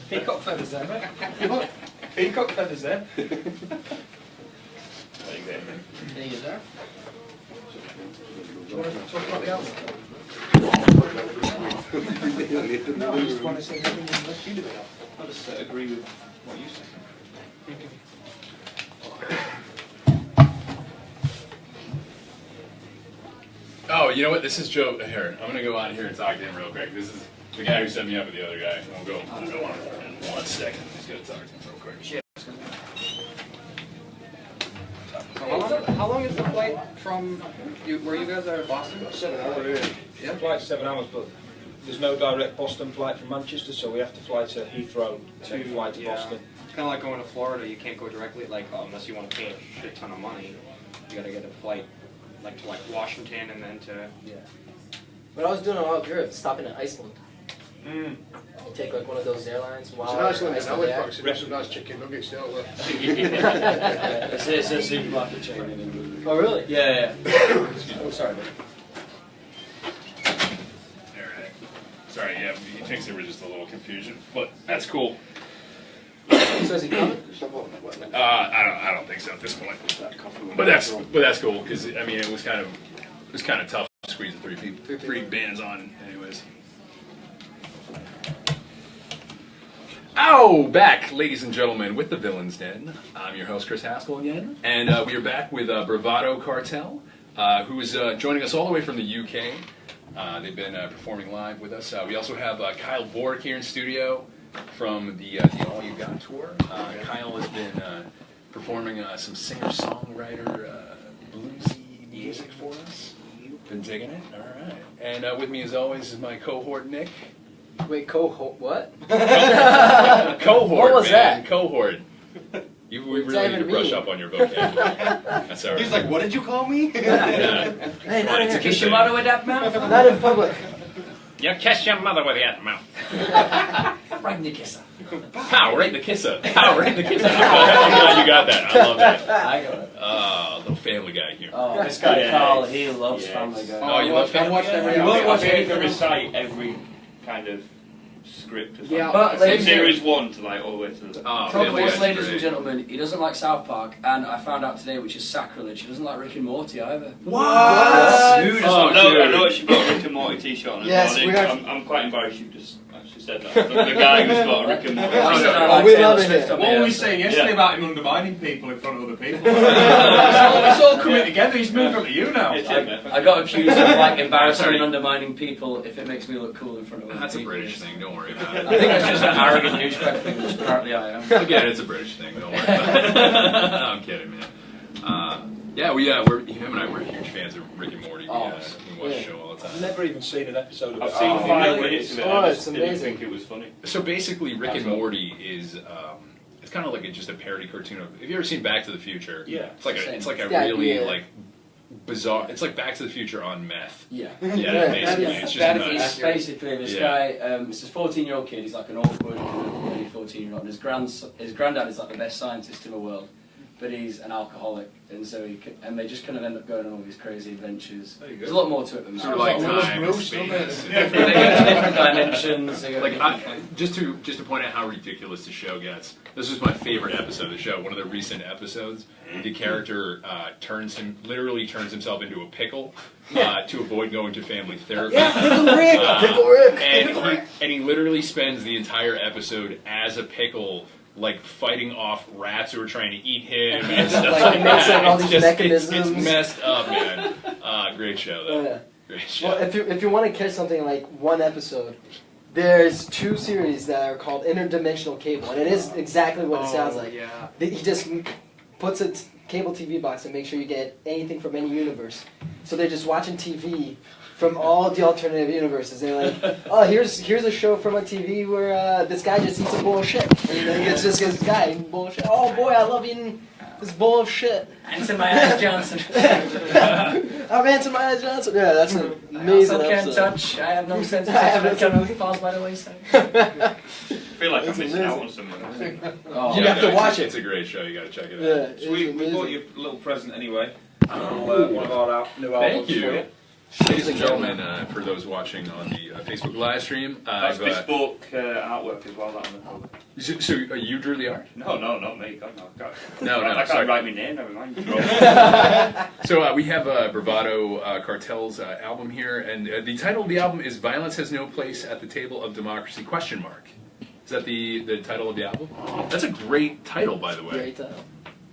Peacock feathers there, mate. What? Peacock feathers there. There you go. There you go. Do you want to talk about the album? No, I just want to say nothing unless you do it. I just agree with what you say. Oh, you know what? This is Joe. Here, I'm gonna go on here and talk to him real quick. This is the guy who set me up with the other guy. I'll go on in 1 second. Just gotta talk to him real quick. How long is the flight from where you guys are at Boston? 7 hours. Yeah. Flight's 7 hours, but there's no direct Boston flight from Manchester, so we have to fly to Heathrow and then fly to Boston. It's kind of like going to Florida. You can't go directly, like unless you want to pay a shit ton of money. You got to get a flight, like to like Washington and then to. Yeah. But I was doing a lot of Europe, stopping in Iceland. Mm. You take like one of those airlines. It's an Iceland in Halifax, there's some nice chicken nuggets down there. It's a supermarket chain in England. Oh really? Yeah, yeah. Oh, sorry, mate. Alright. Sorry, yeah, he thinks there was just a little confusion, but that's cool. So is he coming? I don't think so at this point. But that's cool because I mean it was kind of tough to squeeze the three bands on, anyways. Oh, back, ladies and gentlemen, with the Villens Den. I'm your host, Chris Haskell again, and we are back with Bravado Cartel, who is joining us all the way from the UK. They've been performing live with us. We also have Kyle Bork here in studio from the All You Got tour. Kyle has been performing some singer-songwriter bluesy music for us. Been digging it. All right. And with me, as always, is my cohort Nick. Wait, what? Cohort. What was man. that? Cohort. We really need to brush up on your vocab. That's all right. He's like, what did you call me? Yeah. Hey, not in here. Kiss your mother with that mouth? Not in public. You kiss your mother with that mouth. Right in the kisser. Pow, right in the kisser. Pow, right in the kisser. I'm glad you got that. I love that. I got it. Little Family Guy here. Oh, this guy Yeah. Carl, he loves Yes. Family Guy. Oh, you love Family Guy? You won't watch I anything can else. recite every kind of script. As Yeah, well. but From ladies- series 1 to like all the way to the. Oh, Problem Family is, Guy's ladies and great. gentlemen, he doesn't like South Park, and I found out today, which is sacrilege, he doesn't like Rick and Morty either. What? Who doesn't Oh, I know, I dude. know you've got a Rick and Morty t-shirt on as Yes, well. we are- I'm quite embarrassed you just actually said that. The guy who's got a Rick and Morty I t-shirt. said I Oh, like we Taylor love it Swift here. on What the were we air. saying yesterday Yeah. about him undermining people in front of other people? It's all coming together. He's moved on to you now. It's him, man. I got accused of like embarrassing Sorry. and undermining people if it makes me look cool in front of other That's a people. British thing. Don't worry about I it. think that's just an arrogant douchebag thing, which apparently I am. Again, it's a British thing. Don't worry about it. No, I'm kidding, man. We're him and I were huge fans of Rick and Morty. Oh, We watch the show all the I've time. never even seen an episode of it. I've seen Oh, 5 really? minutes of it. Oh, I it's just didn't amazing. think it was funny. So basically, Rick and That's all. Morty is it's kind of like just a parody cartoon of. Have you ever seen Back to the Future? Yeah. It's like a Yeah, really yeah. like bizarre. It's like Back to the Future on meth. Yeah. Yeah, basically, it's just that nuts. He's basically this Yeah. guy. It's this 14-year-old kid. He's like an awkward, really 14-year-old. And his granddad is like the best scientist in the world, but he's an alcoholic, and so and they just kind of end up going on all these crazy adventures. There you go. There's a lot more to it than that. Sort of like Sounds like time, Bruce, space. doesn't They go to different dimensions. They go Like different just to point out how ridiculous the show gets. This was my favorite episode of the show. One of the recent episodes. The character literally turns himself into a pickle to avoid going to family therapy. Yeah, Pickle Rick! Pickle Rick! And he literally spends the entire episode as a pickle, like fighting off rats who are trying to eat him and stuff Like, like it makes, that. like, all It's these just- mechanisms. It's messed up, man. Great show though. Yeah. Great show. Well, if you want to catch something like one episode, there's 2 series that are called Interdimensional Cable, and it is exactly what it sounds like. Yeah. He just puts a cable TV box and makes sure you get anything from any universe. So they're just watching TV from all the alternative universes. They're like, oh, here's a show from a TV where this guy just eats a bowl of shit. And then it's just this guy eating a bowl of shit. Oh boy, I love eating this bowl of shit. Answer my ass, Johnson. I'm Anson Myers Johnson. Yeah, that's an I amazing also can't episode. touch. I have no sense of I have no touch when it falls by the wayside. I feel like It's I'm missing out amazing. on something. Oh, You have to watch it. It's a great show. You got to check it out. Yeah, So we it's bought amazing. you a little present anyway. One of our new Thank albums you. for you. Ladies and gentlemen, for those watching on the Facebook live stream, That's I've, bespoke artwork as well. That on the cover. so you drew the art? No, not me. God, no. God. No, I sorry. can't write my name. Never mind. So we have Bravado Cartel's album here, and the title of the album is "Violence Has No Place at the Table of Democracy?" Is that the title of the album? That's a great title, by the way. Great title.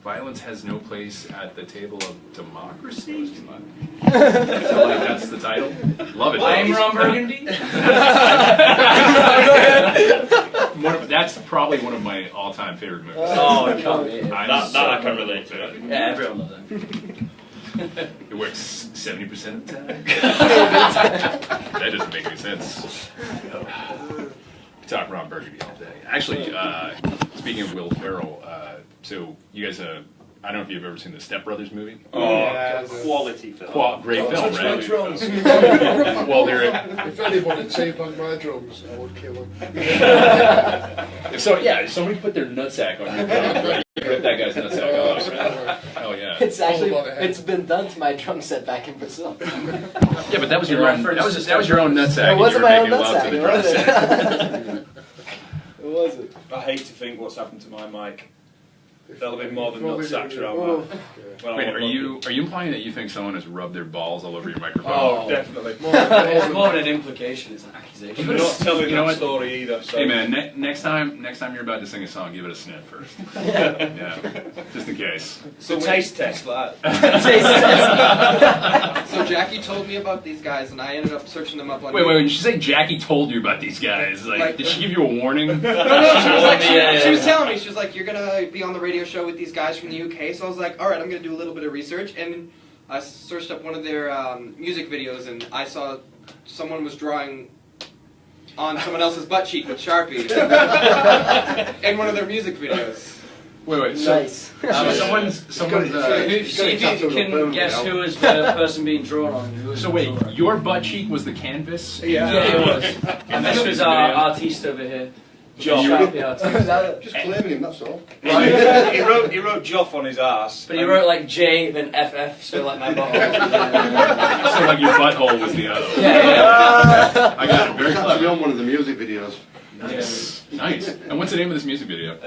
Violence has no place at the table of democracy. So, like, that's the title. Love it. I'm Ron Burgundy. That's probably one of my all-time favorite movies. Oh, it can't be. I'm that so- I can relate to. Yeah, everyone loves that. It works 70% of the time. That doesn't make any sense. Talk Ron Burgundy all day. Actually, speaking of Will Ferrell, so you guys, I don't know if you've ever seen the Step Brothers movie. Quality film. Great film, Touch my right? drums. Well, If anybody taped on my drums, I would kill him. if somebody put their nutsack on your drum, right? You rip that guy's nutsack off. Right? Hell yeah. It's been done to my drum set back in Brazil. Yeah, but that was your own. That was your own nutsack. It wasn't my own nutsack. nutsack. It wasn't. It wasn't. I hate to think what's happened to my mic. There'll be more than nutsacks around that. Well, Wait, are you implying that you think someone has rubbed their balls all over your microphone? Oh, definitely. It's more than an implication, it's an accusation. You're not telling You know that what? story either. So. Hey man, next time you're about to sing a song, give it a sniff first. Yeah, just in case. So taste test like that. So Jackie told me about these guys, and I ended up searching them up on. Wait. Did she say Jackie told you about these guys? Like, did she give you a warning? No, she was like, she was telling me, she was like, you're gonna be on the radio show with these guys from the UK. So I was like, all right, I'm gonna do a little bit of research, and I searched up one of their music videos, and I saw someone was drawing on someone else's butt cheek with Sharpie in one of their music videos. Wait. Nice. Someone's. See if you can guess who was the person being drawn on. So wait, your butt cheek was the canvas? Yeah, it was. And this was our artiste over here. Joff. Sharpie artist. Just claiming him, that's all. Right. He wrote Joff on his ass. But he wrote like J, then FF, so like my butthole. So like your butthole was the other. Yeah. I got it. Very That's clever. on one of the music videos. Nice. And what's the name of this music video?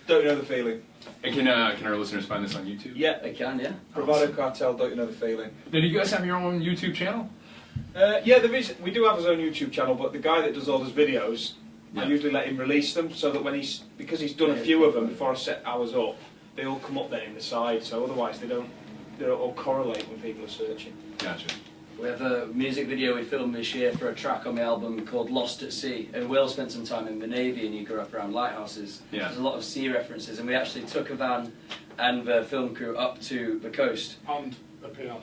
Don't you know the feeling? And can our listeners find this on YouTube? Yeah. They can, yeah. Bravado Cartel, don't you know the feeling? Now, do you guys have your own YouTube channel? Yeah, there is. We do have his own YouTube channel, but the guy that does all his videos, I Yeah. usually let him release them so that when because he's done a few of them before I set ours up, they all come up then in the side. So otherwise they don't all correlate when people are searching. Gotcha. We have a music video we filmed this year for a track on the album called Lost at Sea. And Will spent some time in the Navy and he grew up around lighthouses. Yeah. There's a lot of sea references, and we actually took a van and the film crew up to the coast. And a piano.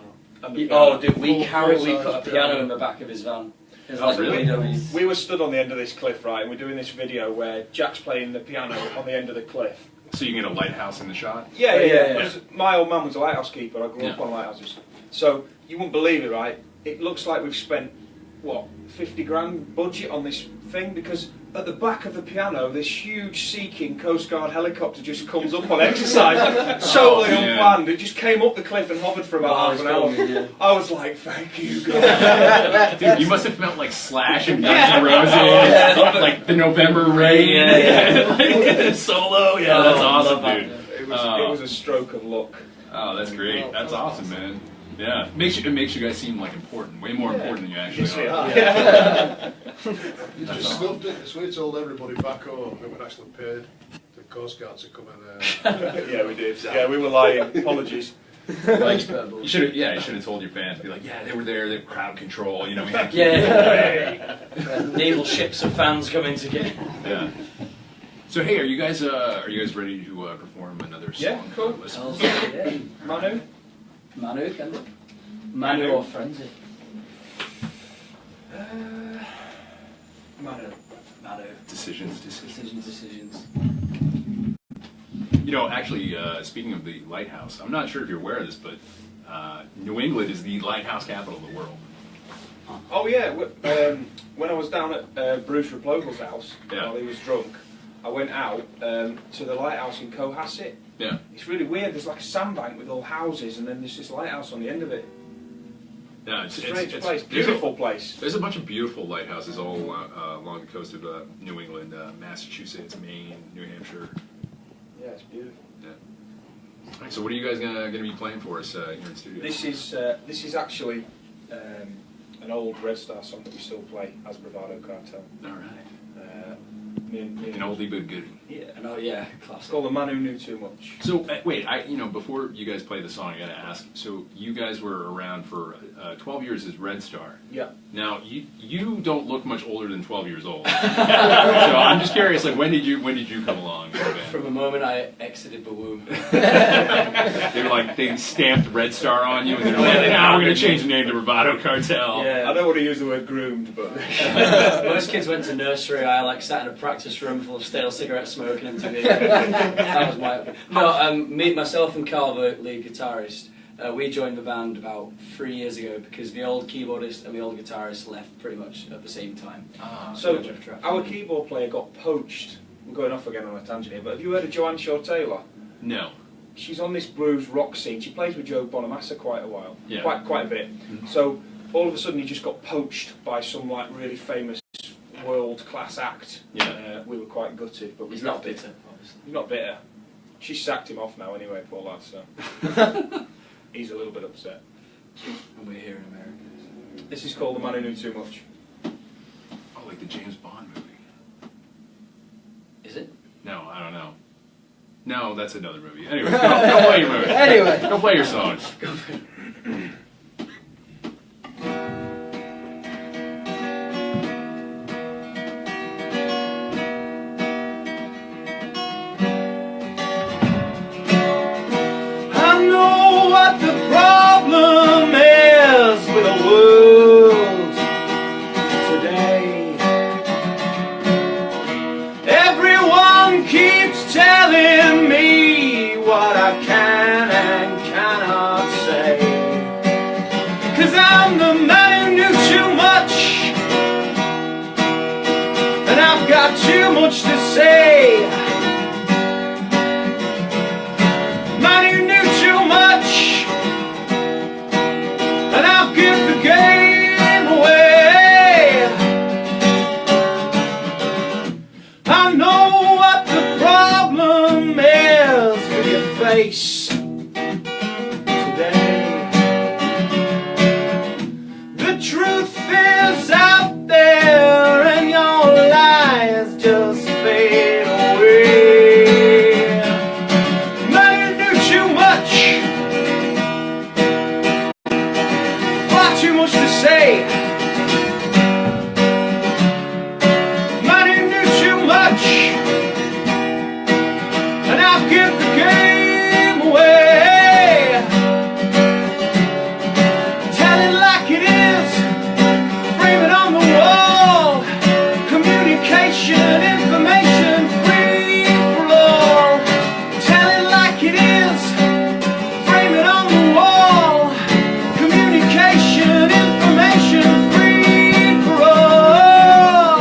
We put a piano in the back of his van. It's like really? We were stood on the end of this cliff, right, and we're doing this video where Jack's playing the piano on the end of the cliff. So you get a lighthouse in the shot? Yeah. My old man was a lighthouse keeper. I grew up Yeah. on lighthouses. So you wouldn't believe it, right? It looks like we've spent, 50 grand budget on this thing, because at the back of the piano, this huge Sea King Coast Guard helicopter just comes up on exercise, totally unplanned. It just came up the cliff and hovered for about half an hour. Yeah. I was like, thank you, God. Dude, you must have felt like Slash and Guns N' Roses, like the November Rain, like, solo. Yeah, that's awesome, dude. It was a stroke of luck. Oh, that's great. That's awesome, man. Yeah, it makes you guys seem like important, way more important than you actually are. You just snuffed it, so we told everybody back home that we'd actually paid the Coast Guard to come in there. Yeah, we did. Yeah, we were lying. Apologies. Like, you should have told your fans, be like, yeah, they were there, they have crowd control, we had to keep Naval ships of fans coming to get. Yeah. So hey, are you guys ready to perform another song? Yeah, cool. Manu, can they? Manu or Frenzy? Manu. Decisions. Decisions. You know, actually, speaking of the lighthouse, I'm not sure if you're aware of this, but New England is the lighthouse capital of the world. Oh yeah, when I was down at Bruce Replogal's house while he was drunk, I went out to the lighthouse in Cohasset. Yeah. It's really weird. There's like a sandbank with all houses, and then there's this lighthouse on the end of it. Yeah, it's a strange place. Beautiful place. There's a bunch of beautiful lighthouses all along the coast of New England, Massachusetts, Maine, New Hampshire. Yeah, it's beautiful. Yeah. All right, so what are you guys gonna be playing for us here in the studio? This is actually an old Red Star song that we still play as Bravado Cartel. All right. Near An oldie but goodie. Yeah. Oh yeah, It's classic. called The Man Who Knew Too Much. So wait, before you guys play the song, I gotta ask. So you guys were around for 12 years as Red Star. Yeah. Now you don't look much older than 12 years old. So I'm just curious, like when did you come along? From the moment I exited the womb. They stamped Red Star on you, and they're like, now we're gonna change the name to Bravado Cartel. Yeah. I don't want to use the word groomed, but Most kids went to nursery. I sat in a practice room full of stale cigarette smoke and MTV. That was my. No, myself and Carl, the lead guitarist, we joined the band about 3 years ago because the old keyboardist and the old guitarist left pretty much at the same time. so our keyboard player got poached. We're going off again on a tangent here, but have you heard of Joanne Shaw Taylor? No. She's on this blues rock scene. She plays with Joe Bonamassa quite a while, Yeah. quite a bit. So all of a sudden he just got poached by some like really famous world-class act. Yeah. We were quite gutted, but we He's not drafted- bitter, obviously. He's not bitter. She sacked him off now anyway, poor lad. So he's a little bit upset. And we're here in America. This is called The Man Who Knew Too Much. Oh, like the James Bond movie. Is it? No, I don't know. No, that's another movie. Anyway, go play your movie. Anyway. Go play your song. I know what the problem is with the world today. Everyone keeps telling me what I can and cannot say. 'Cause I'm the man who knew too much, and I've got too much to say. Man who knew too much, and I'll give the game away. I know what the problem is with your face today. The truth is out there, and your lies just fade away. Man who knew too much, far too much to say. Man who knew too much, and I'll give the game away. Tell it like it is, frame it on the wall. Communication, information, free for all. Tell it like it is, frame it on the wall. Communication, information, free for all.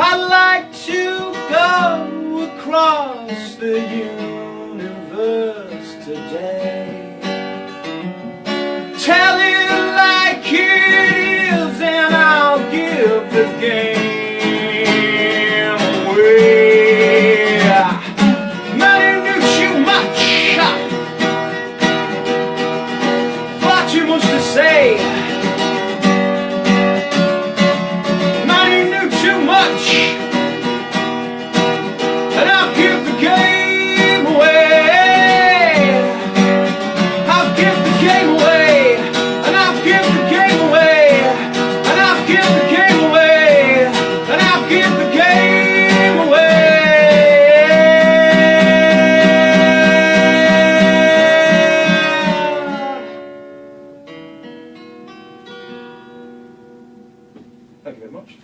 I'd like to go across the universe today. Tell it like it is, and I'll give the game away. Man who knew too much, far too much to say. Man who knew too much, and I'll give the game away. I'll give the game away, and I'll give the game away, and I'll give the game away, and I'll give the game away. Thank you very much.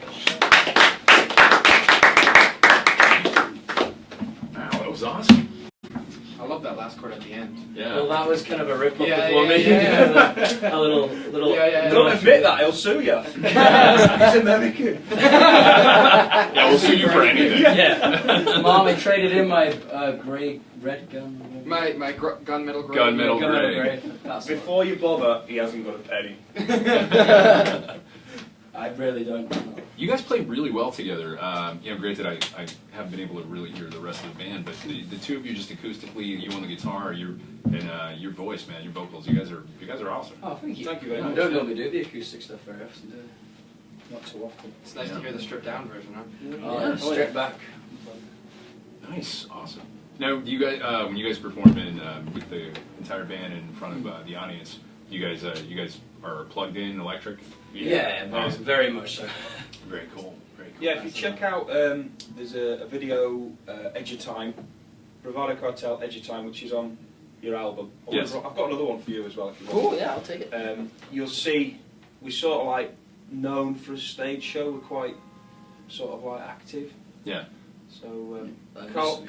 Wow, that was awesome. I love that last chord at the end. Yeah. Well, that was kind of a rip-off Yeah, of yeah, one. yeah. A little. Yeah. Don't admit that, he'll sue you. He's American. Yeah, we'll sue you for anything. Yeah. Mom, I traded in my red gun. My gunmetal gray. Gunmetal Gunmetal gray. That's Before you bother, he hasn't got a penny. I really don't know. You guys play really well together. Granted, I haven't been able to really hear the rest of the band, but the two of you just acoustically, you on the guitar, your voice, man, your vocals, you guys are awesome. Oh, thank you. Thank you very I much. don't normally do the acoustic stuff very often, do I? Not too often. It's nice to hear the stripped down version, huh? Oh, yeah. Strip back. Nice, awesome. Now, do you guys, when you guys perform in with the entire band in front of the audience, you guys are plugged in electric? Yeah, awesome. very much so. Very cool. Very cool. Yeah, if you check out, there's a video, Edge of Time, Bravado Cartel, Edge of Time, which is on your album. Yes. I've got another one for you as well if you want. Cool, yeah, I'll take it. You'll see we're sort of like known for a stage show. We're quite sort of like active. Yeah. So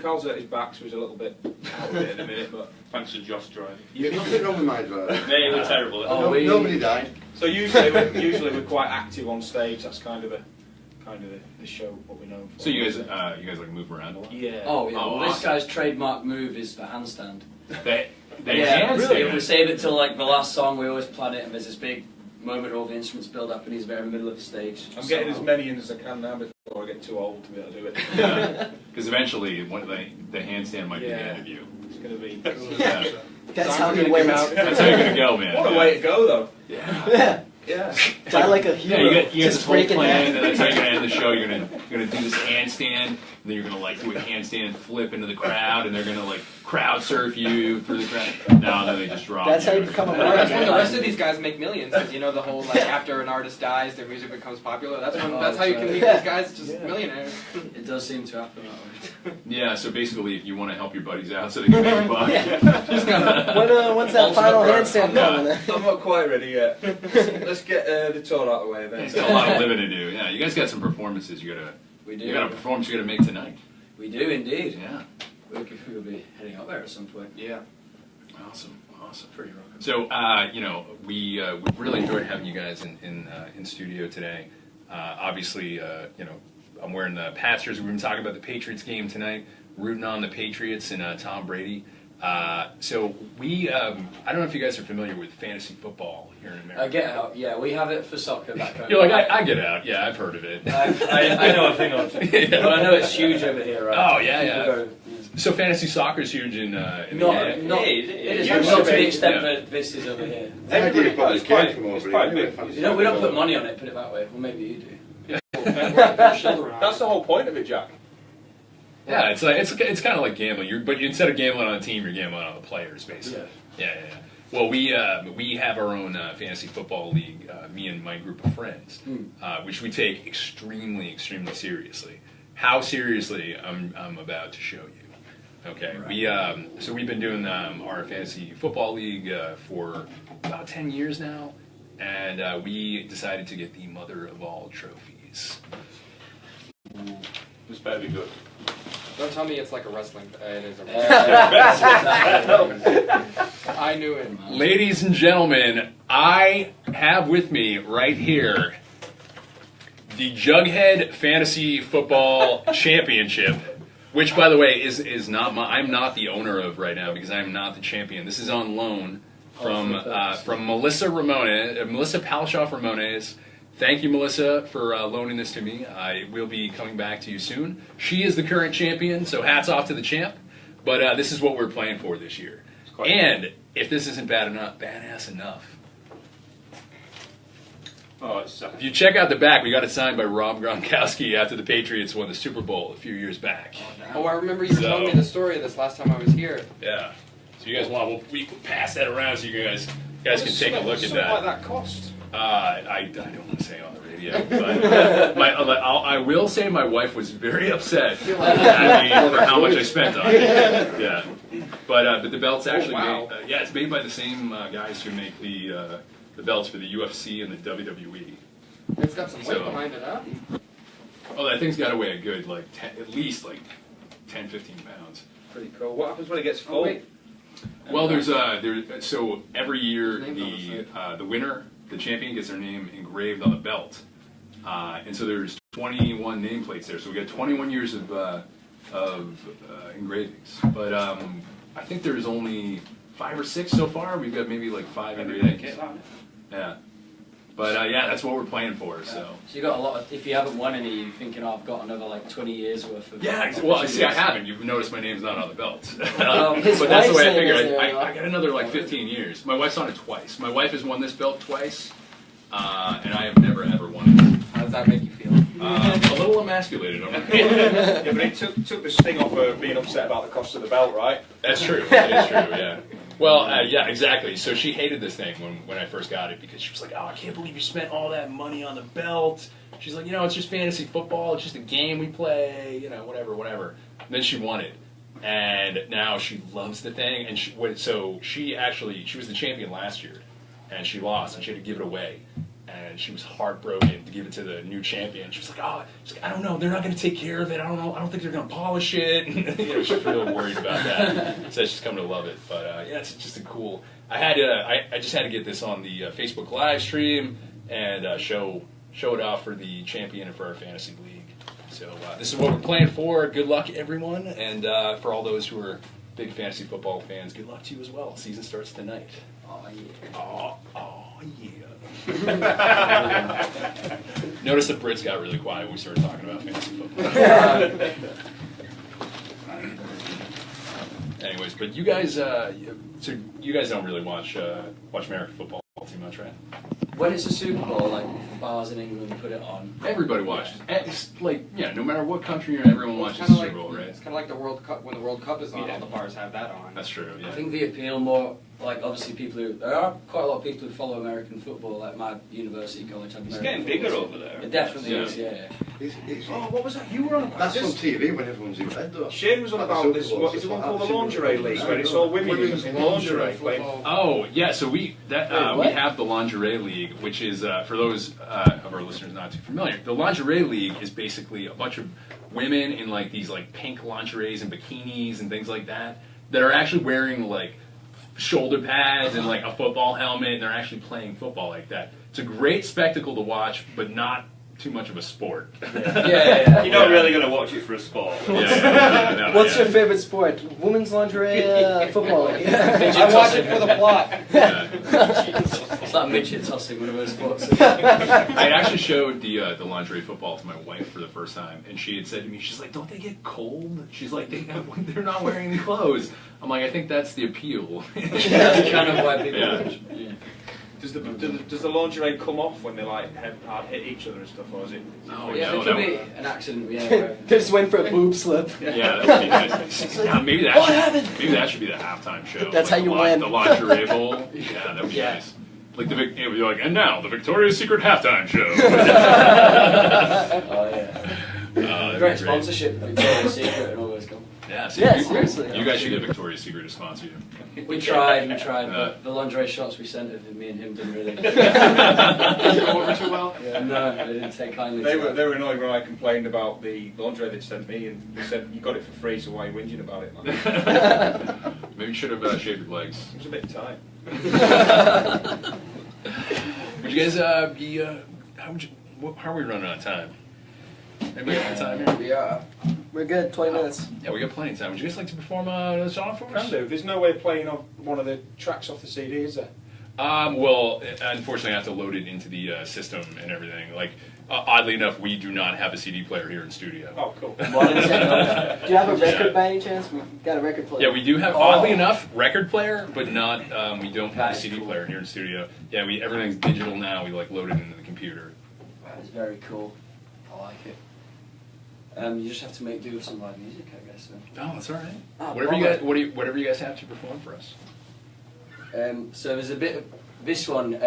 Carl's at his back, so he's a little bit out of it in a minute. But Thanks to Josh driving. Nothing wrong with my drive. They were terrible. Nobody died. so usually we're quite active on stage. That's kind of the show what we're known for. So you guys like move around a lot? Yeah. Oh yeah. Oh, Well, this awesome. guy's trademark move is the handstand. They Yeah, handstand. really. We save it till like the last song. We always plan it, and there's this big moment where all the instruments build up, and he's there in the middle of the stage. I'm getting as many in as I can now before I get too old to be able to do it. Yeah. Because eventually, the handstand might be the Yeah. end of you. It's going to be. Yeah. That's So how I'm he gonna wins. come out- That's how you're gonna go, man. What a way to go, though. Yeah. Yeah. Yeah. Die like a Yeah, hero. you get this Just whole break it plan, down. and that's how you're gonna end the show. You're gonna do this handstand, and then you're gonna like do a handstand flip into the crowd, and they're gonna like crowd surf you through the crowd. No, then they just drop. That's how you you. become a That's when the martyr. rest of these guys make millions, because you know the whole like after an artist dies, their music becomes popular. That's how you can make these guys just millionaires. It does seem to happen that way. Yeah, so basically, if you want to help your buddies out so they can make a buck, When's that final handstand coming? I'm not quite ready yet. Let's get the tour out of the way then. it's got a lot of living to do. Yeah, you guys got some performances you We got a performance you gotta make tonight. We do indeed. Yeah, We'll be heading out there at some point. Yeah. awesome. Pretty rocking. So, we've really enjoyed having you guys in studio today. Obviously, I'm wearing the Pastors. We've been talking about the Patriots game tonight, rooting on the Patriots and Tom Brady. So we, I don't know if you guys are familiar with fantasy football here in America. Get out. Yeah, we have it for soccer back home. You're like, I get out. Yeah, I've heard of it. I know a thing or two, but I know it's huge over here, right? Oh, yeah, yeah. People go, So fantasy soccer is huge in the not, UK. not, Yeah, it is it not to used to the be, extent yeah. that this is over here. Everybody probably It's quite- came from it's over quite here. big. You know, we don't put money on it, put it that way. Well, maybe you do. That's the whole point of it, Jack. Yeah, it's like it's kind of like gambling. But instead of gambling on a team, you're gambling on the players, basically. Yeah. Well, we have our own fantasy football league. Me and my group of friends, which we take extremely, extremely seriously. How seriously? I'm about to show you. Okay. Right. So we've been doing our fantasy football league for about 10 years now, and we decided to get the mother of all trophies. This better be good. Don't tell me it's like a wrestling. It is a wrestling. I knew it. Ladies and gentlemen, I have with me right here the Jughead Fantasy Football Championship, which, by the way, is not I'm not the owner of right now because I'm not the champion. This is on loan from Melissa Palshoff Ramones. Thank you, Melissa, for loaning this to me. I will be coming back to you soon. She is the current champion, so hats off to the champ. But this is what we're playing for this year. And if this isn't badass enough, Oh, it's if you check out the back, we got it signed by Rob Gronkowski after the Patriots won the Super Bowl a few years back. Oh, I remember you telling me the story of this last time I was here. Yeah. So you guys want? We can pass that around so you guys can take a look at that. Like that cost. I don't want to say on the radio, but I will say my wife was very upset at me for how much I spent on it. Yeah, but the belt's actually made. It's made by the same guys who make the belts for the UFC and the WWE. It's got some weight behind it, huh? Oh, that thing's got to weigh a good at least 10, 15 pounds. Pretty cool. What happens when it gets full? Well, so every year the winner, the champion, gets their name engraved on the belt, and so there's 21 nameplates there. So we got 21 years of engravings, but I think there's only 5 or 6 so far. We've got maybe like 5 engravings. Yeah, but that's what we're playing for. So you got a lot of. If you haven't won any, you're thinking, I've got another like 20 years worth of. yeah, well, see, I haven't. You've noticed my name's not on the belt, but His that's the way I wife's name is figured. there, I got another like 15 years. My wife's on it twice. My wife has won this belt twice, and I have never ever won it. does that make you feel? A little emasculated. Yeah, but it took the sting off her being upset about the cost of the belt, right? That's true. That is true. Yeah. Well, yeah, exactly. So she hated this thing when I first got it because she was like, "Oh, I can't believe you spent all that money on the belt." She's like, "It's just fantasy football. It's just a game we play. Whatever." And then she won it, and now she loves the thing. And she was the champion last year, and she lost, and she had to give it away. And she was heartbroken to give it to the new champion. She was like, "Oh, I don't know. They're not going to take care of it. I don't know. I don't think they're going to polish it." She's real worried about that. So she's come to love it. But yeah, it's just a cool. I just had to get this on the Facebook live stream and show it off for the champion and for our fantasy league. So this is what we're playing for. Good luck, everyone, and for all those who are big fantasy football fans, good luck to you as well. Season starts tonight. Oh yeah. Oh yeah. Notice the Brits got really quiet when we started talking about fantasy football. Anyways, but you guys, so you guys don't really watch American football too much, right? When it's a Super Bowl, like bars in England put it on. Everybody watches. It's like, yeah, no matter what country you're in, everyone watches the Super Bowl, right? It's kind of like the World Cup. When the World Cup is on, all the bars have that on. That's true. Yeah. I think the appeal more, like obviously there are quite a lot of people who follow American football. Like my university college had It's American getting bigger football. over there. It definitely Yeah. is, yeah. Oh, what was that? You were on about That's this. on TV when everyone's in bed, though. Shane was on about this. What is the one called the lingerie league, where it's all women in lingerie playing. Oh yeah, so we have the lingerie league, which is for those of our listeners not too familiar. The lingerie league is basically a bunch of women in like these like pink lingeries and bikinis and things like that are actually wearing like shoulder pads and like a football helmet, and they're actually playing football like that. It's a great spectacle to watch, but not too much of a sport. Yeah. You're not really going to watch it for a sport. No, What's your favorite sport? Women's lingerie, football. I watch it for the plot. It's like midget tossing, one of those sports. I had actually showed the lingerie football to my wife for the first time, and she had said to me, she's like, "Don't they get cold?" She's like, "They're not wearing any clothes." I'm like, "I think that's the appeal." That's kind of why people. Yeah. Does the lingerie come off when they like hard hit each other and stuff, or is it? Oh Yeah, no, it could that be an accident. Yeah. They just went for a boob slip. Yeah, that'd be nice. Yeah, maybe that should be the halftime show. That's like how you win. The lingerie bowl. Yeah, that'd be nice. Like it would be like, and now the Victoria's Secret halftime show. Oh yeah. Great sponsorship, Victoria's Secret and all those companies. Yeah, Seriously. You guys should get Victoria's Secret to sponsor you. We tried, but the lingerie shots we sent of me and him didn't really. Didn't go over too well. Yeah, no, they didn't take kindly. They to were that. annoyed when I complained about the lingerie they'd sent me, and they said, "You got it for free, so why are you whinging about it?" Man? Maybe you should have shaved your legs. It was a bit tight. Would you guys be? How are we running on time? Maybe we got time here. We are. We're good. 20 minutes. Yeah, we got plenty of time. Would you guys like to perform a song for us? Can do. There's no way of playing off one of the tracks off the CD, is there? Well, unfortunately, I have to load it into the system and everything. Like, oddly enough, we do not have a CD player here in studio. Oh, cool. Do you have a record by any chance? We got a record player. Yeah, we do have, oddly enough, record player, but not. We don't have a CD player here in the studio. Yeah, everything's digital now. We like load it into the computer. That is very cool. I like it. You just have to make do with some live music, I guess. Oh, that's all right. Oh, Whatever you guys have to perform for us. So there's a bit of this one.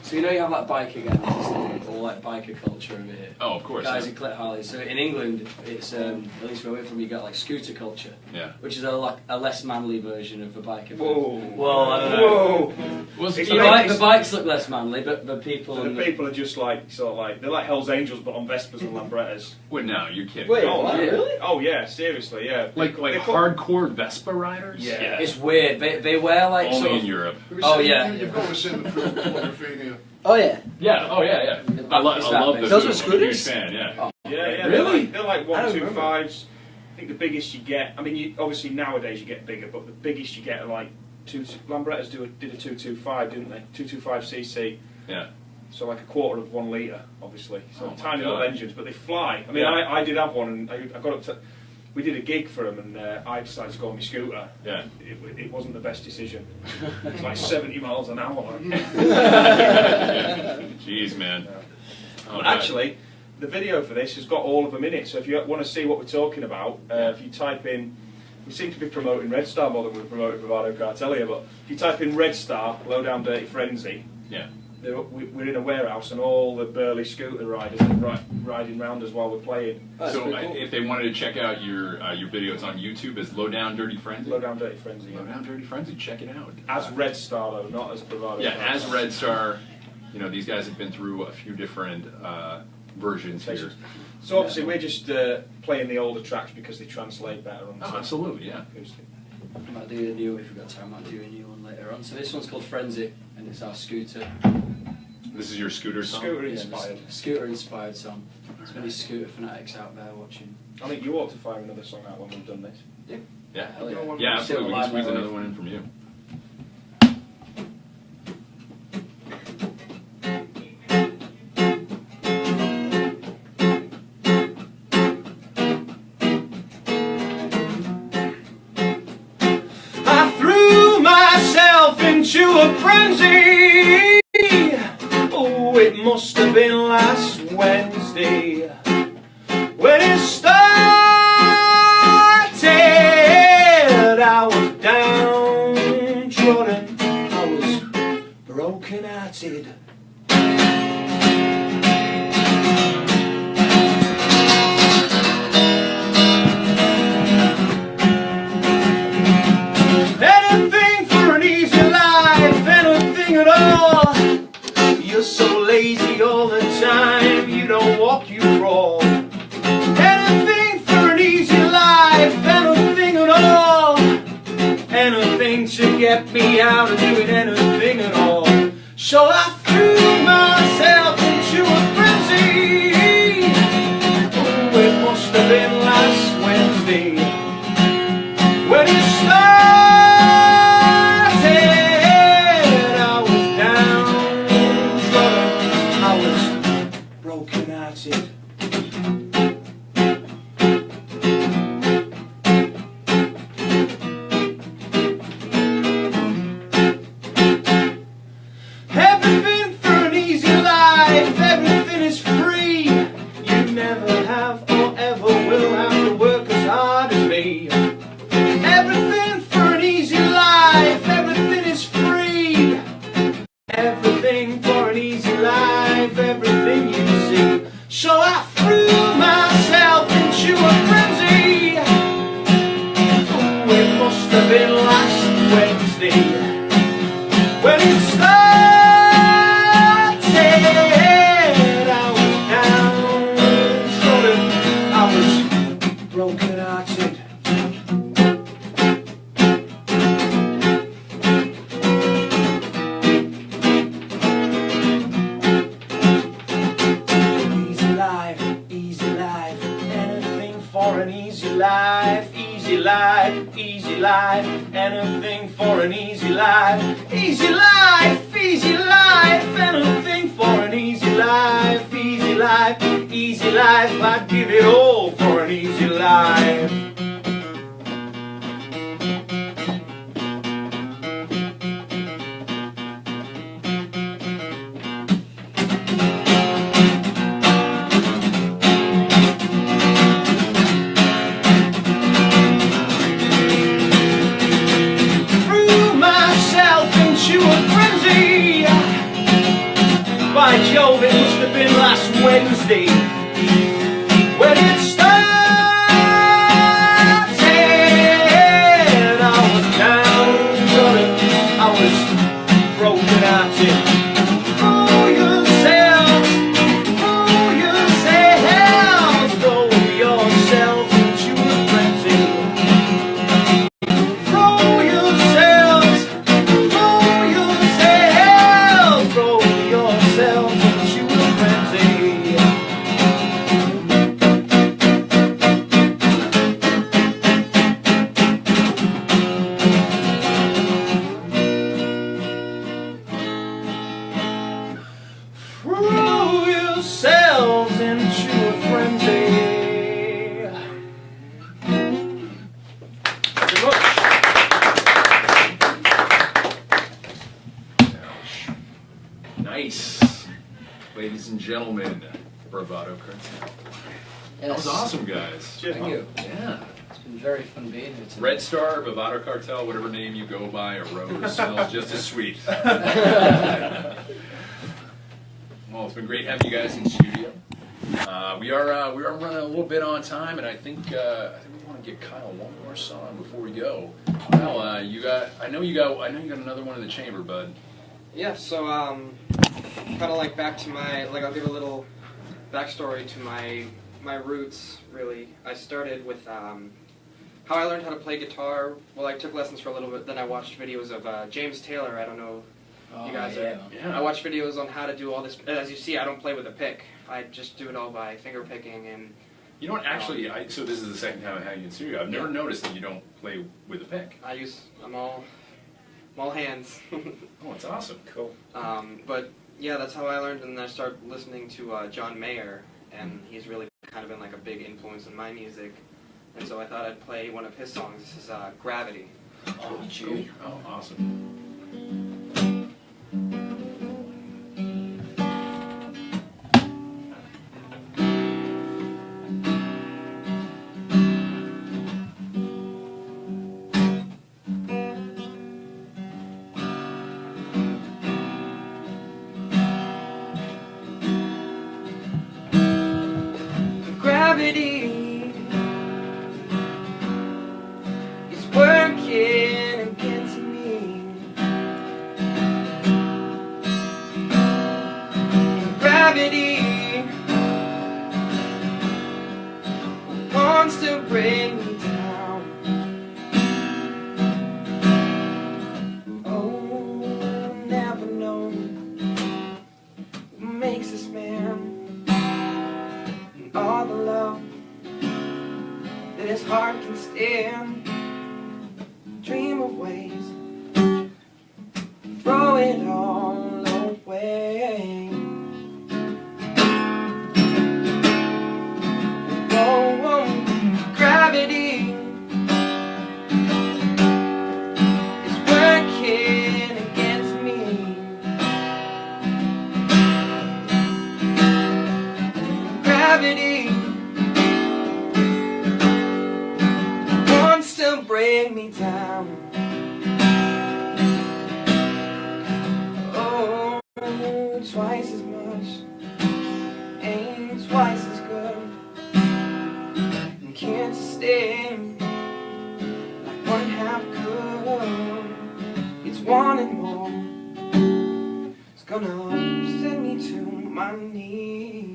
So you know you have like biker gangs and stuff, or like biker culture over here. Oh, of course. Guys in Clip Harley. So in England, it's at least where we're from, you got like scooter culture. Yeah. Which is a less manly version of the biker. Whoa. Well, I don't know. Whoa. The bikes look less manly, but the people. So the people are just like they're like Hell's Angels, but on Vespas and Lambrettas. Wait, no, you're kidding. Wait, Oh, what? really? Oh yeah, seriously, yeah. Like hardcore Vespa riders? Yeah. It's weird. They wear like Only sort in of, Europe. Oh, yeah. You've got to see the film Quadrophenia. Oh, yeah. Yeah. Oh, yeah. I love those. Those were I'm a scooters? huge fan. Yeah. Yeah. Really? They're like I don't 125s. I think the biggest you get. I mean, obviously nowadays you get bigger, but the biggest you get are like Lambrettas did a 225, didn't they? 225cc. Yeah. So like a quarter of 1 litre, obviously. So Oh my tiny God. little engines, but they fly. I mean, Yeah. I did have one, and I got up to. We did a gig for them, and I decided to go on my scooter. Yeah. It wasn't the best decision. It's like 70 miles an hour. Jeez, man. Oh, But actually, the video for this has got all of them in it. So if you want to see what we're talking about, if you type in, we seem to be promoting Red Star more than we're promoting Bravado Cartel here, but if you type in Red Star, Low Down Dirty Frenzy, yeah. We're in a warehouse and all the burly scooter riders are riding round us while we're playing. So if they wanted to check out your videos on YouTube as Low Down Dirty Frenzy? Low Down Dirty Frenzy. Low Down Dirty Frenzy, check it out. As Red Star though, not as Bravado. Yeah, Cartel. as Red Star. You know, these guys have been through a few different versions here. So obviously we're just playing the older tracks because they translate better on Oh, absolutely, yeah. acoustic. I might do a new, if we've got time, I might do a new one later on. So this one's called Frenzy, and it's our scooter. This is your scooter song? Scooter inspired. Scooter inspired song. There's many scooter fanatics out there watching. I think you ought to fire another song out when we've done this. Yeah, Hell yeah. yeah, absolutely. We can squeeze Live another one in from you. I threw myself into a frenzy. Oh, it must have been last Wednesday when it started. I was downtrodden, I was broken-hearted. Anything for an easy life, anything at all. You're so lazy all the time, you don't walk, you crawl. Anything for an easy life, anything at all. Anything to get me out of doing anything at all. So I threw myself into a frenzy. Oh, it must have been last Wednesday when it started. I was downtrodden, I was broken-hearted. Everything for an easy life, everything is free. You never have or ever will have to work as hard as me. Everything for an easy life, everything is free. Everything for an easy life, everything you see. So I threw myself into a frenzy. Oh, it must have been last Wednesday when it started. I was downtrodden, I was broken-hearted. Easy life, anything for an easy life, easy life, easy life, anything for an easy life, easy life, easy life, anything for an easy life, easy life, easy life, I'd give it all for an easy life. By Jove, it must have been last Wednesday when it started. I was downtrodden, I was broken-hearted. Fool yourselves, fool yourselves, throw yourselves into a frenzy. Throw yourselves, throw yourselves, throw yourselves into a frenzy. Throw yourselves into a frenzy. Thank you much. Nice. ladies and gentlemen, Bravado Cartel. That was awesome, guys. Cheers, Thank you. Yeah. It's been very fun being here tonight. Red Star, Bravado Cartel, whatever name you go by, a rose smells just as sweet. Well, it's been great having you guys in studio. We are running a little bit on time, and I think we want to get Kyle one more song before we go. Kyle, I know you got another one in the chamber, bud. Yeah, so kind of like back to my, like I'll give a little backstory to my roots, really. I started with how I learned how to play guitar. Well, I took lessons for a little bit, then I watched videos of James Taylor. I don't know if you guys are. Yeah. I watched videos on how to do all this. As you see, I don't play with a pick. I just do it all by finger picking and... You know what, actually, so this is the second time I've had you in studio. I've never noticed that you don't play with a pick. I'm all hands. Oh, it's awesome. Cool. But yeah, that's how I learned, and then I started listening to John Mayer, and he's really kind of been like a big influence in my music. And so I thought I'd play one of his songs. This is Gravity. Oh, cool. Oh, awesome. Gravity is working against me, and gravity wants to bring me down. Oh, never known what makes this man. All the love that his heart can stand. Dream of ways, throw it all away. Oh, gravity is working against me. Gravity wants to bring me down. Oh, twice as much ain't twice as good, and can't sustain like one half could. It's wanting more. It's gonna send me to my knees.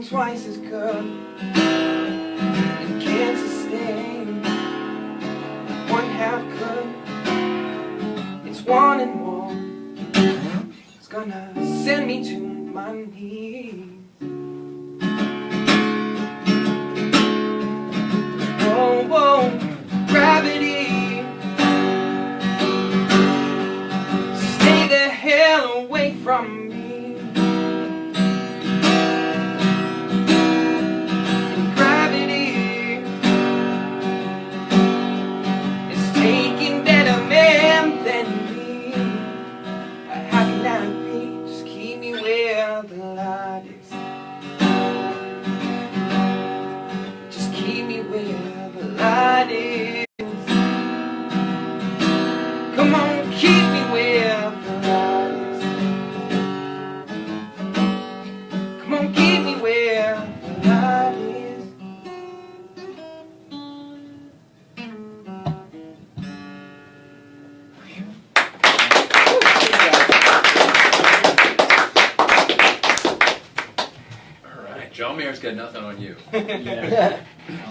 Twice as good, and can't sustain one half could. It's wanting more. It's gonna send me to my knees. Oh, oh, gravity, stay the hell away from me. Come on, keep me where the light is. Come on, keep me where the light is. All right, John Mayer's got nothing on you. Yeah.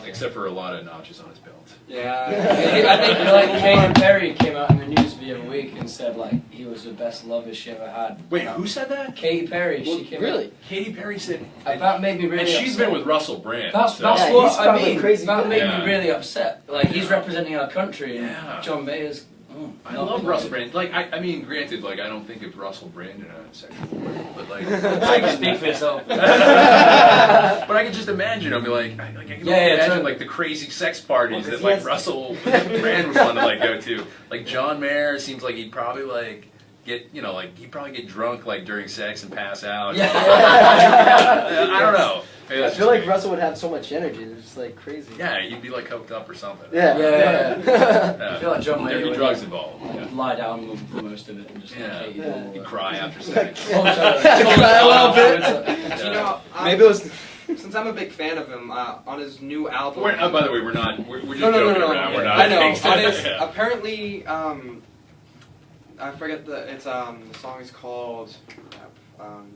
Except for a lot of notches on his belt. Yeah, I think like Katy Perry came out in the news the other week and said like he was the best lover she ever had. Wait, who said that? Katy Perry. Well, She came really? out. Katy Perry said. That made me really. And she's upset. been with Russell Brand. That's Yeah, what he's I probably mean. crazy That good. made Yeah. me really upset. Like he's representing our country, and Yeah. John Mayer's. Oh, I love Russell Brand. Like, I mean, granted, like, I don't think of Russell Brand in a sexual way, but like, I can speak for yourself. but I can just imagine. I mean, like, I can imagine totally. like the crazy sex parties that like Russell Brand would want to like go to. Like John Mayer seems like he'd probably like get, you know, like he'd probably get drunk like during sex and pass out. Yeah. I don't know. Maybe I that's feel just like me. Russell would have so much energy. It's just like crazy. Yeah, he'd be like coked up or something. Yeah. I feel like John There'd Mayer be would drugs involved. like, lie down for most of it and just Yeah. like, hate Yeah. He'd cry after sex. Oh, Cry a little bit. You know, Maybe it was. since I'm a big fan of him, on his new album. By the way, we're not. We're just No. joking around. We're not. I know. gangsters. On his, Yeah. apparently, I forget the song is called.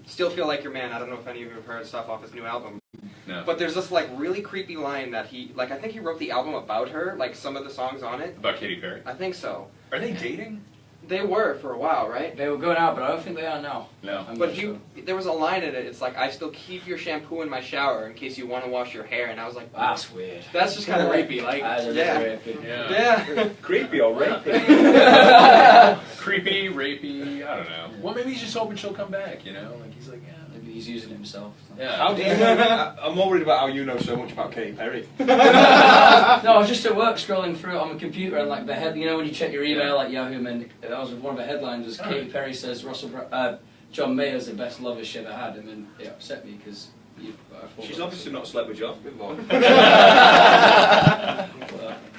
Still Feel Like Your Man. I don't know if any of you have heard stuff off his new album. No. But there's this like really creepy line that he like. I think he wrote the album about her. Like some of the songs on it. About Katy Perry. I think so. Are they dating? They were for a while, right? They were going out, but I don't think they are now. No. I'm But not sure. there was a line in it. It's like, I still keep your shampoo in my shower in case you want to wash your hair. And I was like, That's weird. that's just kind of rapey. Like, That is a yeah, bit creepy. yeah. Creepy or rapey? Creepy, rapey. I don't know. Well, maybe he's just hoping she'll come back. You know, like he's like, yeah. Maybe he's using it himself. Yeah. How do you know? I'm more worried about how you know so much about Katy Perry. No, I was just at work scrolling through it on my computer and like the head, you know, when you check your email like Yahoo, and that was one of the headlines was Katy Perry says John Mayer's the best lover she ever had, and then it upset me because She's obviously not slept with Joff before.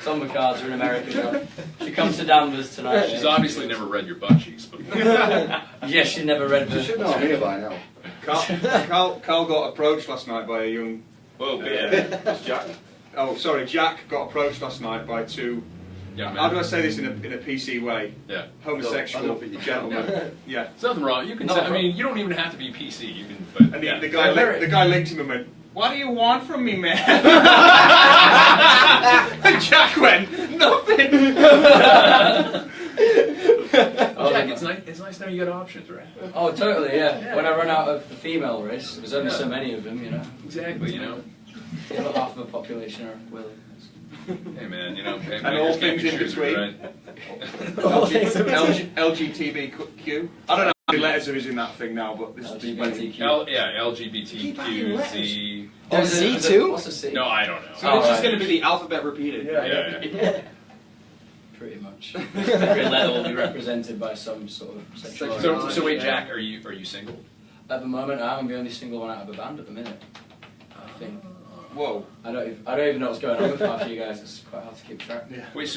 Some of the cards are in America now. She comes to Danvers tonight. She's obviously never read your butt cheeks before. Yes, she never read the. You should know me by now. Carl got approached last night by a young. Well, It's Jack. Oh, sorry, Jack got approached last night by two. Young How man. do I say this in a PC way? Yeah. Homosexual I don't think you gentlemen. Yeah. There's nothing wrong. You can. No, Say, I mean, you don't even have to be PC. You can. But And yeah. the guy linked him and went, "What do you want from me, man?" And Jack went, "Nothing." Jack, it's nice now you got options, right? Oh, totally, yeah. Yeah. When I run out of the female race, there's only so many of them, you know. Exactly. You know. The other half of the population are willing. Hey man, you know. And all things in between. Right? LGBTQ. I don't know how many letters there is in that thing now, but this is LGBTQ. LGBTQZ. There's Z too? What's a C? No, I don't know. So it's just going to be the alphabet repeated. Yeah. Pretty much. Every letter will be represented by some sort of sexual So wait, Yeah. Jack, are you single? At the moment, I'm the only single one out of a band at the minute. I think. Whoa. I don't even know what's going on with half of you guys. It's quite hard to keep track. But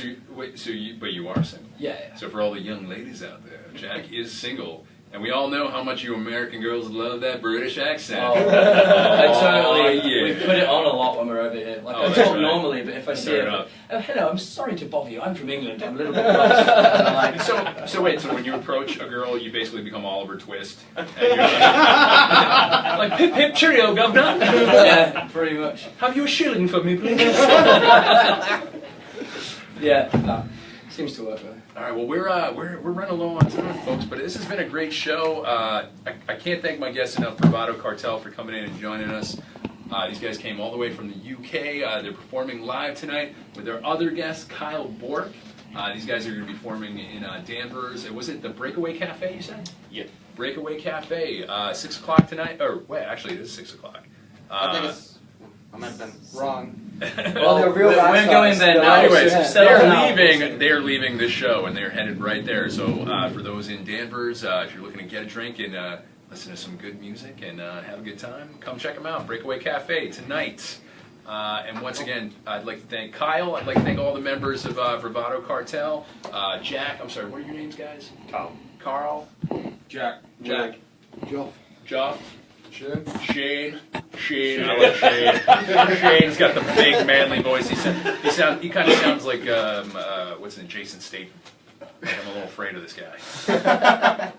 you are single. Yeah. So for all the young ladies out there, Jack is single, and we all know how much you American girls love that British accent. Oh, I totally. yeah. We put it on a lot when we're over here. Like Oh, I that's talk right. normally, but if I see Fair it, enough. oh hello, I'm sorry to bother you. I'm from England. I'm a little bit lost. And I'm like, So wait, so when you approach a girl, you basically become Oliver Twist, and you're like pip pip cheerio, governor. yeah, pretty much. Have you a shilling for me, please? Yeah, that seems to work though. All right, well we're running low on time, folks, but this has been a great show. I can't thank my guests enough, Bravado Cartel, for coming in and joining us. These guys came all the way from the UK. They're performing live tonight with their other guest, Kyle Bork. These guys are going to be performing in Danvers. Was it the Breakaway Cafe, you said? Yeah. Breakaway Cafe, 6 o'clock tonight. Or, wait, actually, it is 6 o'clock. I think it's. I might have been wrong. Well, they're real rock we're going stars. there now. Anyways, so Yeah. they're leaving the show, and they're headed right there. So for those in Danvers, if you're looking to get a drink and listen to some good music and have a good time, come check them out. Breakaway Cafe tonight. And once again, I'd like to thank Kyle. I'd like to thank all the members of Bravado Cartel. Jack, I'm sorry, what are your names, guys? Carl. Jack. Joff. Shane? Shane. I like Shane. Shane's got the big manly voice. He kind of sounds like what's it, Jason Statham. I'm a little afraid of this guy.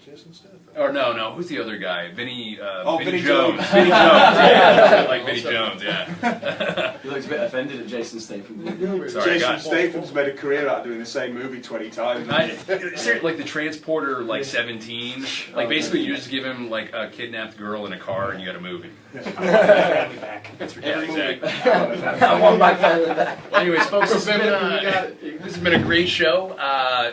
Jason Statham. Or no, who's the other guy? Vinny Vinny Jones. Jones. Vinny Jones. Yeah, I like Vinny Jones. Yeah. He looks a bit offended at Jason Statham. Sorry, Jason guys. Statham's made a career out of doing the same movie 20 times. Seriously, like the Transporter, like 17. Like basically, you just give him like a kidnapped girl in a car, and you got a movie. Yeah, exactly. I want my family back. Well, anyways, folks, this has been, You got it. This has been a great show.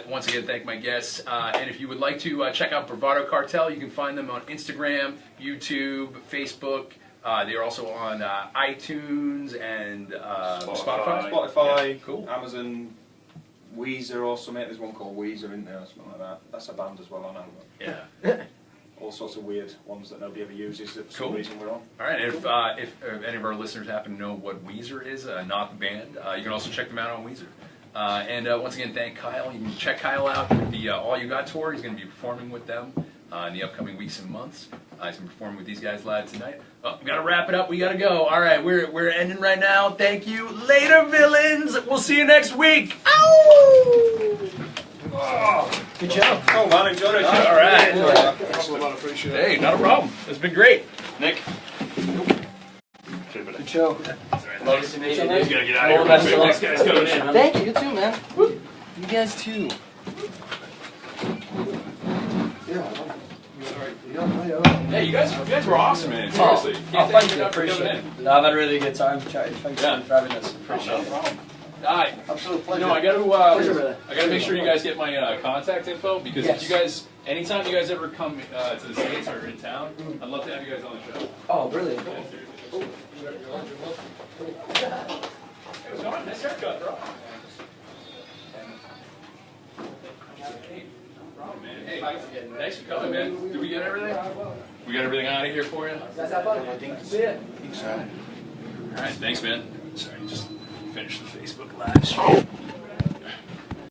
Once again, thank my guests. And if you would like to check out Bravado Cartel, you can find them on Instagram, YouTube, Facebook. They are also on iTunes and Spotify. Spotify, Yeah, cool. Amazon, Weezer or something. There's one called Weezer, isn't there, or something like that. That's a band as well on Amazon. Yeah. All sorts of weird ones that nobody ever uses that for some Cool. reason we're on. All right, and if any of our listeners happen to know what Weezer is, not the band, you can also check them out on Weezer. And once again, thank Kyle. You can check Kyle out with the All You Got tour. He's going to be performing with them in the upcoming weeks and months. He's going to be performing with these guys live tonight. Oh, we got to wrap it up. We got to go. All right, we're ending right now. Thank you. Later, villains. We'll see you next week. Ow! Oh, Good job. Oh man, enjoyed it. all right. Excellent, man, appreciate it. Hey, not a problem. It's been great. Nick. Good show. Nice to meet you. You gotta get out All of the here. best Next of luck. guy's coming in. Thank you, you too, man. You guys too. Hey, you guys were awesome, man. Oh, Seriously. thank you. enough for Appreciate coming it. in. No, I've had a really good time chatting. Thanks Yeah. for having us. Appreciate it. Absolute pleasure. No, I Pleasure, gotta brother. make sure you guys get my contact info because Yes. if you guys, anytime you guys ever come to the States or in town, I'd love to have you guys on the show. Oh, brilliant. Yeah, seriously. Hey, what's going on? Nice haircut, bro. Hey, no problem, man. Hey, thanks for coming, man. Did we get everything? We got everything out of here for you? Guys have fun. See ya. All right, thanks, man. Sorry, just finished the Facebook live stream.